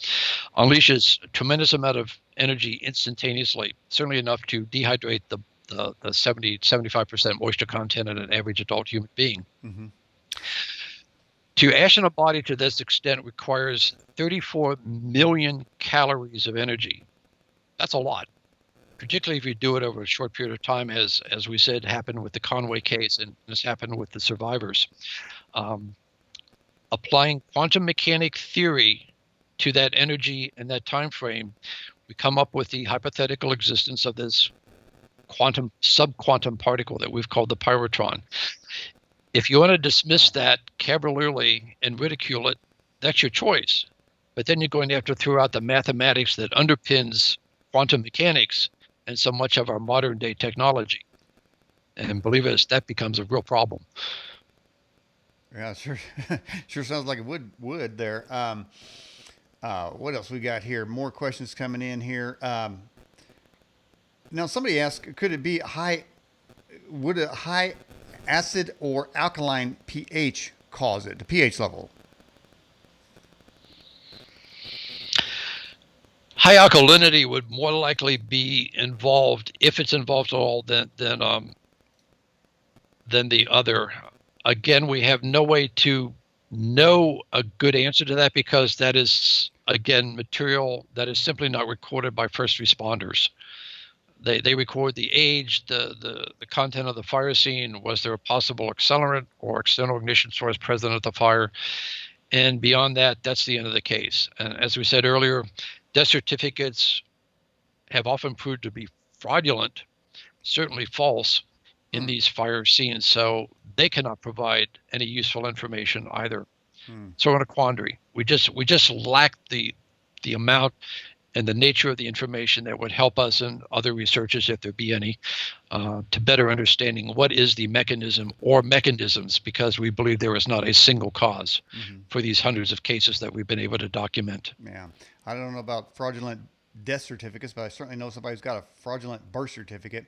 Speaker 2: unleashes a tremendous amount of energy instantaneously, certainly enough to dehydrate the 70-75% moisture content in an average adult human being. Mm-hmm. To ashen a body to this extent requires 34 million calories of energy. That's a lot, particularly if you do it over a short period of time, as we said happened with the Conway case, and this happened with the survivors. Applying quantum mechanic theory to that energy and that time frame, we come up with the hypothetical existence of this subquantum particle that we've called the pyrotron. If you want to dismiss that cavalierly and ridicule it, that's your choice. But then you're going to have to throw out the mathematics that underpins quantum mechanics and so much of our modern day technology. And believe us, that becomes a real problem.
Speaker 1: Yeah, sure sounds like it would there. What else we got here? More questions coming in here. Now somebody asked, would a high acid or alkaline pH cause it, the pH level?
Speaker 2: High alkalinity would more likely be involved, if it's involved at all, than the other. Again, we have no way to know a good answer to that, because that is, again, material that is simply not recorded by first responders. They record the age, the content of the fire scene, was there a possible accelerant or external ignition source present at the fire, and beyond that, that's the end of the case. And as we said earlier, death certificates have often proved to be fraudulent, certainly false, in these fire scenes, so they cannot provide any useful information either. So we're in a quandary. We just lack the amount and the nature of the information that would help us and other researchers, if there be any, to better understanding what is the mechanism or mechanisms, because we believe there is not a single cause for these hundreds of cases that we've been able to document.
Speaker 1: Yeah. I don't know about fraudulent death certificates, but I certainly know somebody who's got a fraudulent birth certificate.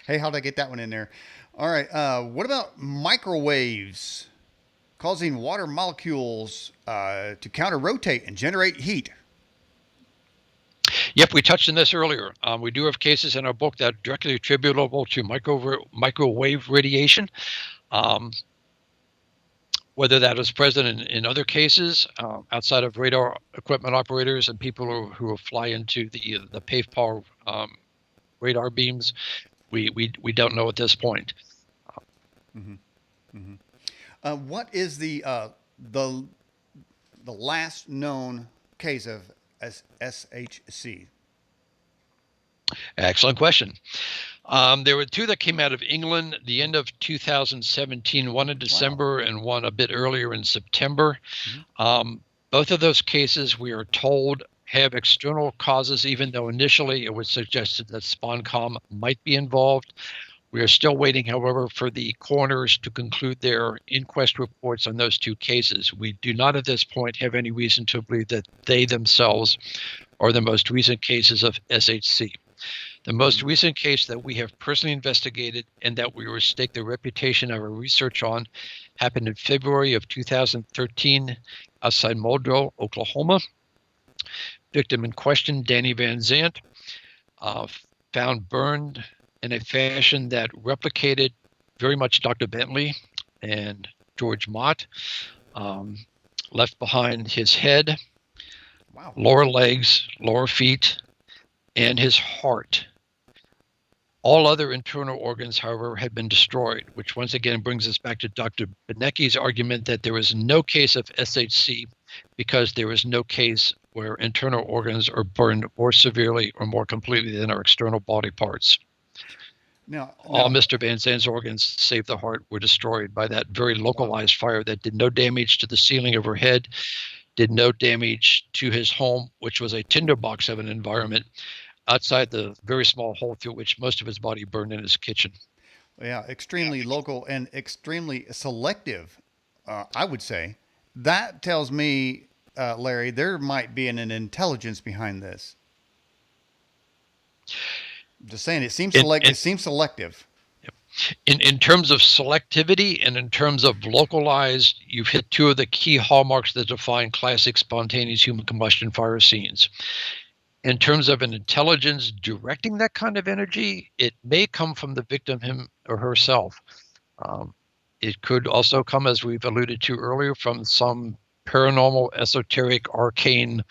Speaker 1: Hey, how'd I get that one in there? All right. What about microwaves causing water molecules to counter rotate and generate heat?
Speaker 2: Yep, we touched on this earlier. We do have cases in our book that are directly attributable to microwave radiation. Whether that is present in other cases outside of radar equipment operators and people who fly into the PAVE-power radar beams, we don't know at this point.
Speaker 1: What is the last known case of SHC?
Speaker 2: Excellent question. There were two that came out of England the end of 2017, one in December and one a bit earlier in September. Both of those cases, we are told, have external causes, even though initially it was suggested that SPONCOM might be involved. We are still waiting, however, for the coroners to conclude their inquest reports on those two cases. We do not at this point have any reason to believe that they themselves are the most recent cases of SHC. The most recent case that we have personally investigated and that we will stake the reputation of our research on happened in February of 2013 outside Muldrow, Oklahoma. Victim in question, Danny Van Zant, found burned in a fashion that replicated very much Dr. Bentley and George Mott. Left behind his head, lower legs, lower feet, and his heart. All other internal organs, however, had been destroyed, which once again brings us back to Dr. Benecki's argument that there is no case of SHC because there is no case where internal organs are burned more severely or more completely than our external body parts.
Speaker 1: Now,
Speaker 2: all Mr. Van Zandt's organs, save the heart, were destroyed by that very localized fire that did no damage to the ceiling of her head, did no damage to his home, which was a tinderbox of an environment outside the very small hole through which most of his body burned in his kitchen.
Speaker 1: Yeah, extremely local and extremely selective, I would say. That tells me, Larry, there might be an intelligence behind this. I'm just saying, it seems selective.
Speaker 2: In terms of selectivity and in terms of localized, you've hit two of the key hallmarks that define classic spontaneous human combustion fire scenes. In terms of an intelligence directing that kind of energy, it may come from the victim, him or herself. It could also come, as we've alluded to earlier, from some paranormal, esoteric, arcane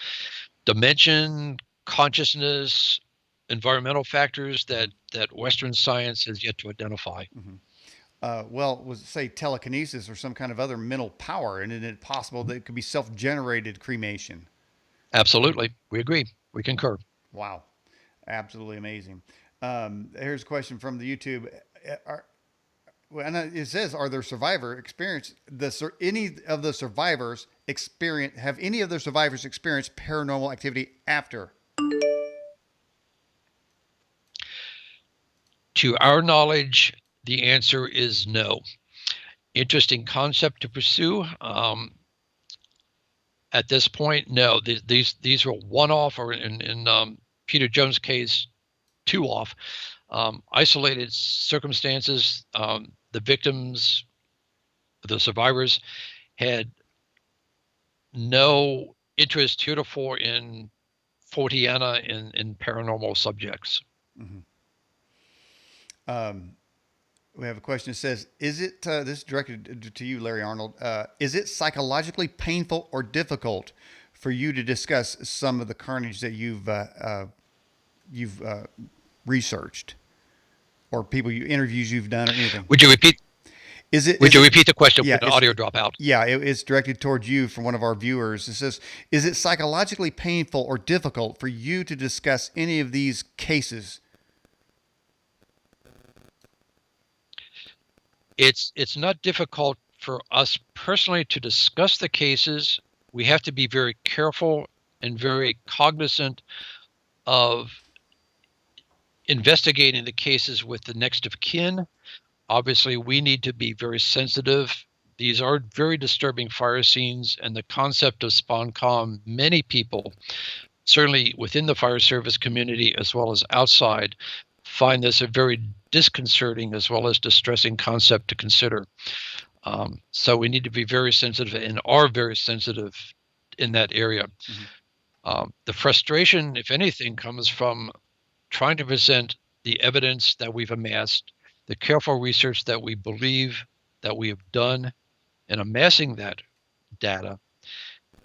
Speaker 2: dimension, consciousness, environmental factors that Western science has yet to identify.
Speaker 1: Well, was say telekinesis or some kind of other mental power, and is it possible that it could be self-generated cremation?
Speaker 2: Absolutely, we agree. We concur.
Speaker 1: Wow, absolutely amazing. Here's a question from the YouTube. It says, "Are there survivor experience? Any of the survivors have any of the survivors experienced paranormal activity after?"
Speaker 2: To our knowledge, the answer is no. Interesting concept to pursue. At this point, no. These were one-off, or in Peter Jones' case, two-off, isolated circumstances. The victims, the survivors, had no interest heretofore in Forteana in paranormal subjects.
Speaker 1: Mm-hmm. We have a question that says, is it, this is directed to you, Larry Arnold, is it psychologically painful or difficult for you to discuss some of the carnage that you've researched, or interviews you've done, or anything?
Speaker 2: Would you repeat? Would you repeat the question?
Speaker 1: Yeah,
Speaker 2: with the audio drop out?
Speaker 1: Yeah, it's directed towards you from one of our viewers. It says, is it psychologically painful or difficult for you to discuss any of these cases?
Speaker 2: It's not difficult for us personally to discuss the cases. We have to be very careful and very cognizant of investigating the cases with the next of kin. Obviously, we need to be very sensitive. These are very disturbing fire scenes, and the concept of SponCom, many people, certainly within the fire service community as well as outside, find this a very disconcerting as well as distressing concept to consider. So we need to be very sensitive and are very sensitive in that area. The frustration, if anything, comes from trying to present the evidence that we've amassed, the careful research that we believe that we have done, and amassing that data,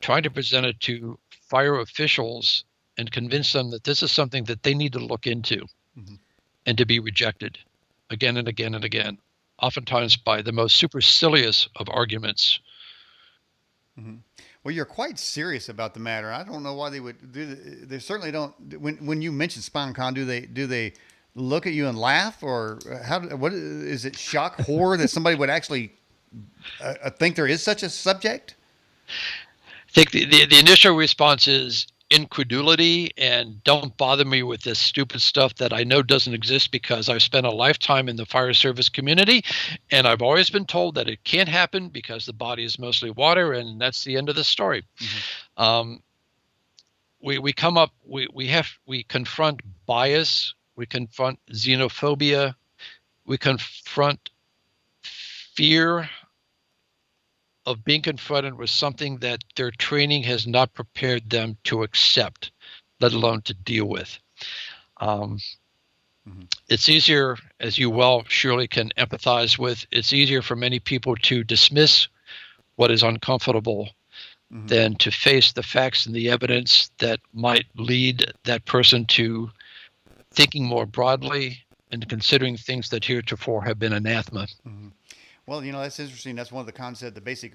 Speaker 2: trying to present it to fire officials and convince them that this is something that they need to look into and to be rejected again and again and again, oftentimes by the most supercilious of arguments.
Speaker 1: Well, you're quite serious about the matter. I don't know why they would do. They certainly don't. When you mention SponCon, do they look at you and laugh, or how? What is it? Shock, horror that somebody would actually think there is such a subject?
Speaker 2: I think the initial response is incredulity and don't bother me with this stupid stuff that I know doesn't exist because I've spent a lifetime in the fire service community and I've always been told that it can't happen because the body is mostly water, and that's the end of the story. We come up, we confront bias, we confront xenophobia, we confront fear of being confronted with something that their training has not prepared them to accept, let alone to deal with. It's easier, as you well surely can empathize with, it's easier for many people to dismiss what is uncomfortable than to face the facts and the evidence that might lead that person to thinking more broadly and considering things that heretofore have been anathema.
Speaker 1: Well, that's interesting. That's one of the concepts, the basic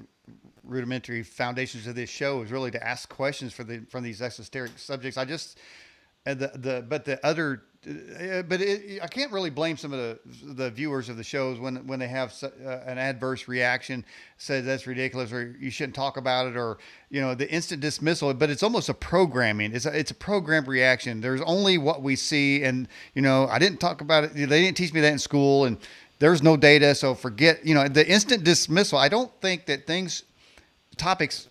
Speaker 1: rudimentary foundations of this show is really to ask questions from these esoteric subjects. I can't really blame some of the viewers of the shows when they have an adverse reaction, says that's ridiculous or you shouldn't talk about it, or the instant dismissal. But it's almost a programming. It's a programmed reaction. There's only what we see, and I didn't talk about it. They didn't teach me that in school, and there's no data, so forget. The instant dismissal. I don't think that topics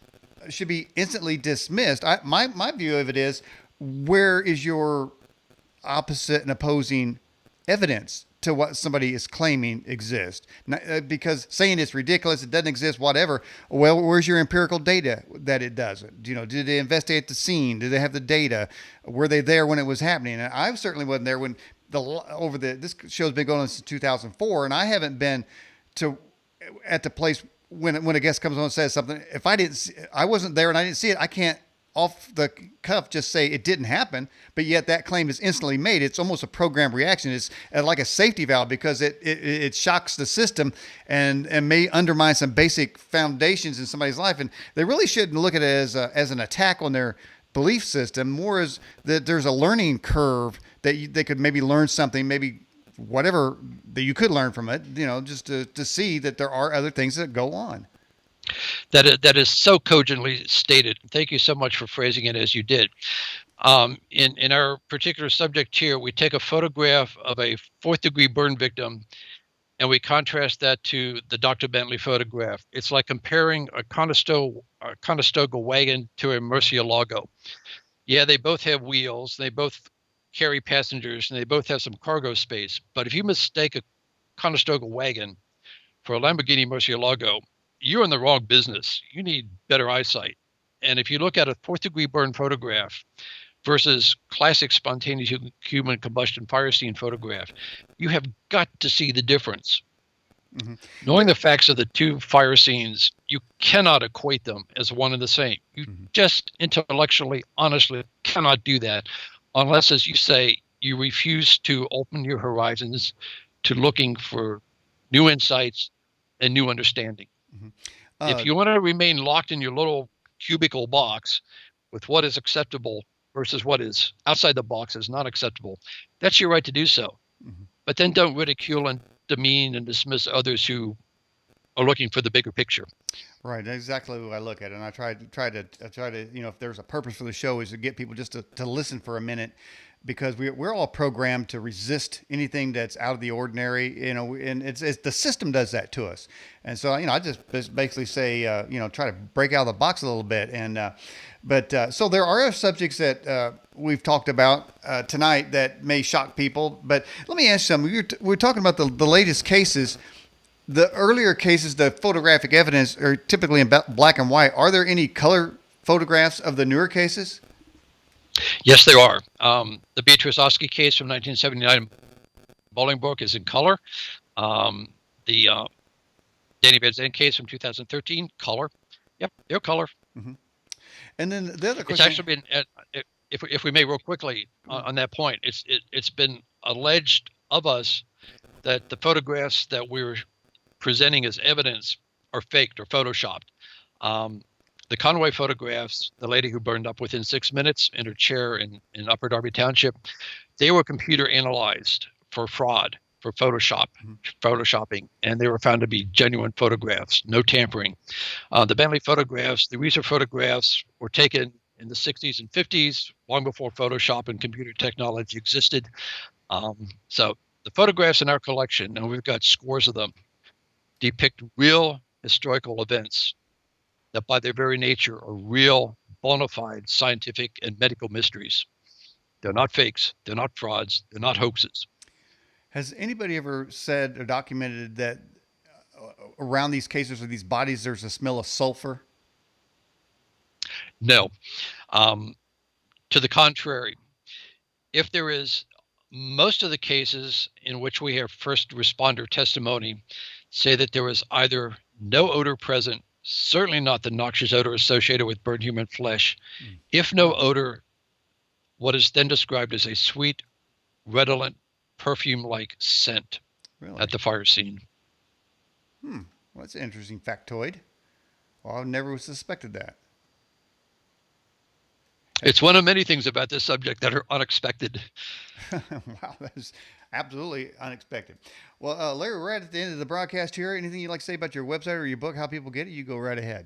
Speaker 1: should be instantly dismissed. My view of it is, where is your opposite and opposing evidence to what somebody is claiming exists? Because saying it's ridiculous, it doesn't exist, whatever. Well, where's your empirical data that it doesn't? Did they investigate the scene? Did they have the data? Were they there when it was happening? And I certainly wasn't there when this show's been going on since 2004, and I haven't been at the place when a guest comes on and says something. If I wasn't there and I didn't see it, I can't off the cuff just say it didn't happen. But yet that claim is instantly made. It's almost a programmed reaction. It's like a safety valve because it shocks the system and may undermine some basic foundations in somebody's life. And they really shouldn't look at it as an attack on their belief system, more as that there's a learning curve that they could maybe learn something, maybe whatever that you could learn from it, just to see that there are other things that go on.
Speaker 2: That is so cogently stated. Thank you so much for phrasing it as you did. In our particular subject here, we take a photograph of a fourth-degree burn victim, and we contrast that to the Dr. Bentley photograph. It's like comparing a Conestoga wagon to a Murcielago. Yeah, they both have wheels, they both carry passengers, and they both have some cargo space. But if you mistake a Conestoga wagon for a Lamborghini Murcielago, you're in the wrong business. You need better eyesight. And if you look at a fourth-degree burn photograph versus classic spontaneous human combustion fire scene photograph, you have got to see the difference. Knowing the facts of the two fire scenes, you cannot equate them as one and the same. You just intellectually, honestly cannot do that unless, as you say, you refuse to open your horizons to looking for new insights and new understanding. If you want to remain locked in your little cubicle box with what is acceptable versus what is outside the box is not acceptable, that's your right to do so. But then don't ridicule and demean and dismiss others who are looking for the bigger picture.
Speaker 1: Right, that's exactly what I look at, and I try to, if there's a purpose for the show, is to get people just to listen for a minute, because we're all programmed to resist anything that's out of the ordinary, and it's the system does that to us, and so I just basically say, try to break out of the box a little bit, and so there are subjects that we've talked about tonight that may shock people, but let me ask you something. We're talking about the latest cases. The earlier cases, the photographic evidence are typically in black and white. Are there any color photographs of the newer cases?
Speaker 2: Yes, there are. The Beatrice Oski case from 1979 in Bolingbroke is in color. The Danny Van case from 2013, color. Yep, they're color.
Speaker 1: Mm-hmm. And then the other question.
Speaker 2: It's actually been, if we may real quickly on that point, it's been alleged of us that the photographs that we're presenting as evidence are faked or photoshopped. The Conway photographs, the lady who burned up within 6 minutes in her chair in Upper Darby Township, they were computer analyzed for fraud, for photoshopping, and they were found to be genuine photographs, no tampering. The Bentley photographs, the recent photographs were taken in the 60s and 50s, long before Photoshop and computer technology existed. So the photographs in our collection, and we've got scores of them, depict real historical events that by their very nature are real, bona fide scientific and medical mysteries. They're not fakes. They're not frauds. They're not hoaxes.
Speaker 1: Has anybody ever said or documented that around these cases or these bodies there's a smell of sulfur?
Speaker 2: No. To the contrary, if there is, most of the cases in which we have first responder testimony say that there was either no odor present, certainly not the noxious odor associated with burnt human flesh. If no odor, what is then described as a sweet, redolent, perfume-like scent at the fire scene.
Speaker 1: Well, that's an interesting factoid. Well, I never suspected that.
Speaker 2: It's one of many things about this subject that are unexpected.
Speaker 1: Wow, that's absolutely unexpected. Well, Larry, we're right at the end of the broadcast here. Anything you'd like to say about your website or your book, how people get it? You go right ahead.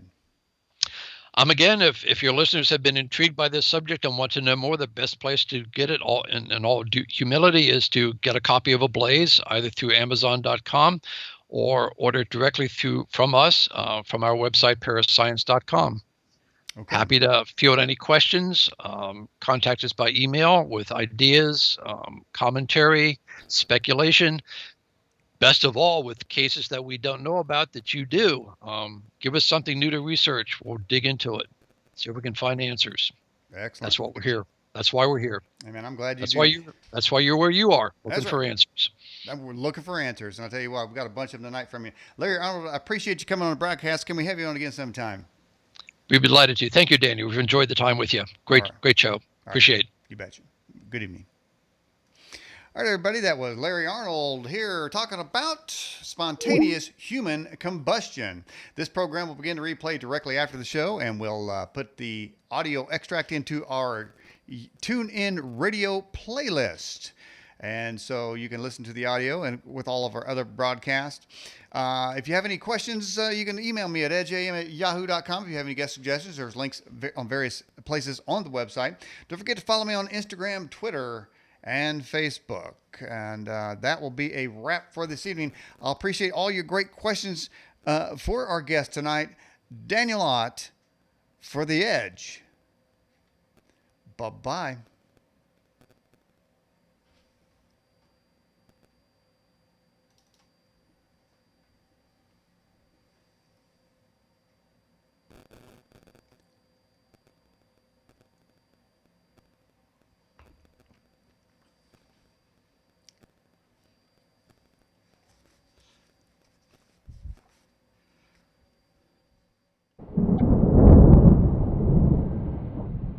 Speaker 2: Again, if your listeners have been intrigued by this subject and want to know more, the best place to get it all in all humility is to get a copy of Ablaze, either through Amazon.com or order it directly from us, from our website, parascience.com. Okay. Happy to field any questions. Contact us by email with ideas, commentary, speculation. Best of all, with cases that we don't know about that you do. Give us something new to research. We'll dig into it. See if we can find answers.
Speaker 1: Excellent.
Speaker 2: That's what we're here. That's why we're here.
Speaker 1: Hey man, I'm glad you.
Speaker 2: That's why you're where you are, looking for answers.
Speaker 1: We're looking for answers, and I'll tell you what, we've got a bunch of them tonight from you, Larry. I appreciate you coming on the broadcast. Can we have you on again sometime?
Speaker 2: We'd be delighted to. Thank you, Danny. We've enjoyed the time with you. Great show. Appreciate it.
Speaker 1: You betcha. Good evening. All right, everybody, that was Larry Arnold here talking about spontaneous human combustion. This program will begin to replay directly after the show, and we'll put the audio extract into our TuneIn radio playlist. And so you can listen to the audio and with all of our other broadcasts. If you have any questions, you can email me at edgeam@yahoo.com. If you have any guest suggestions, there's links on various places on the website. Don't forget to follow me on Instagram, Twitter, and Facebook. And that will be a wrap for this evening. I'll appreciate all your great questions for our guest tonight, Daniel Ott for The Edge. Bye-bye.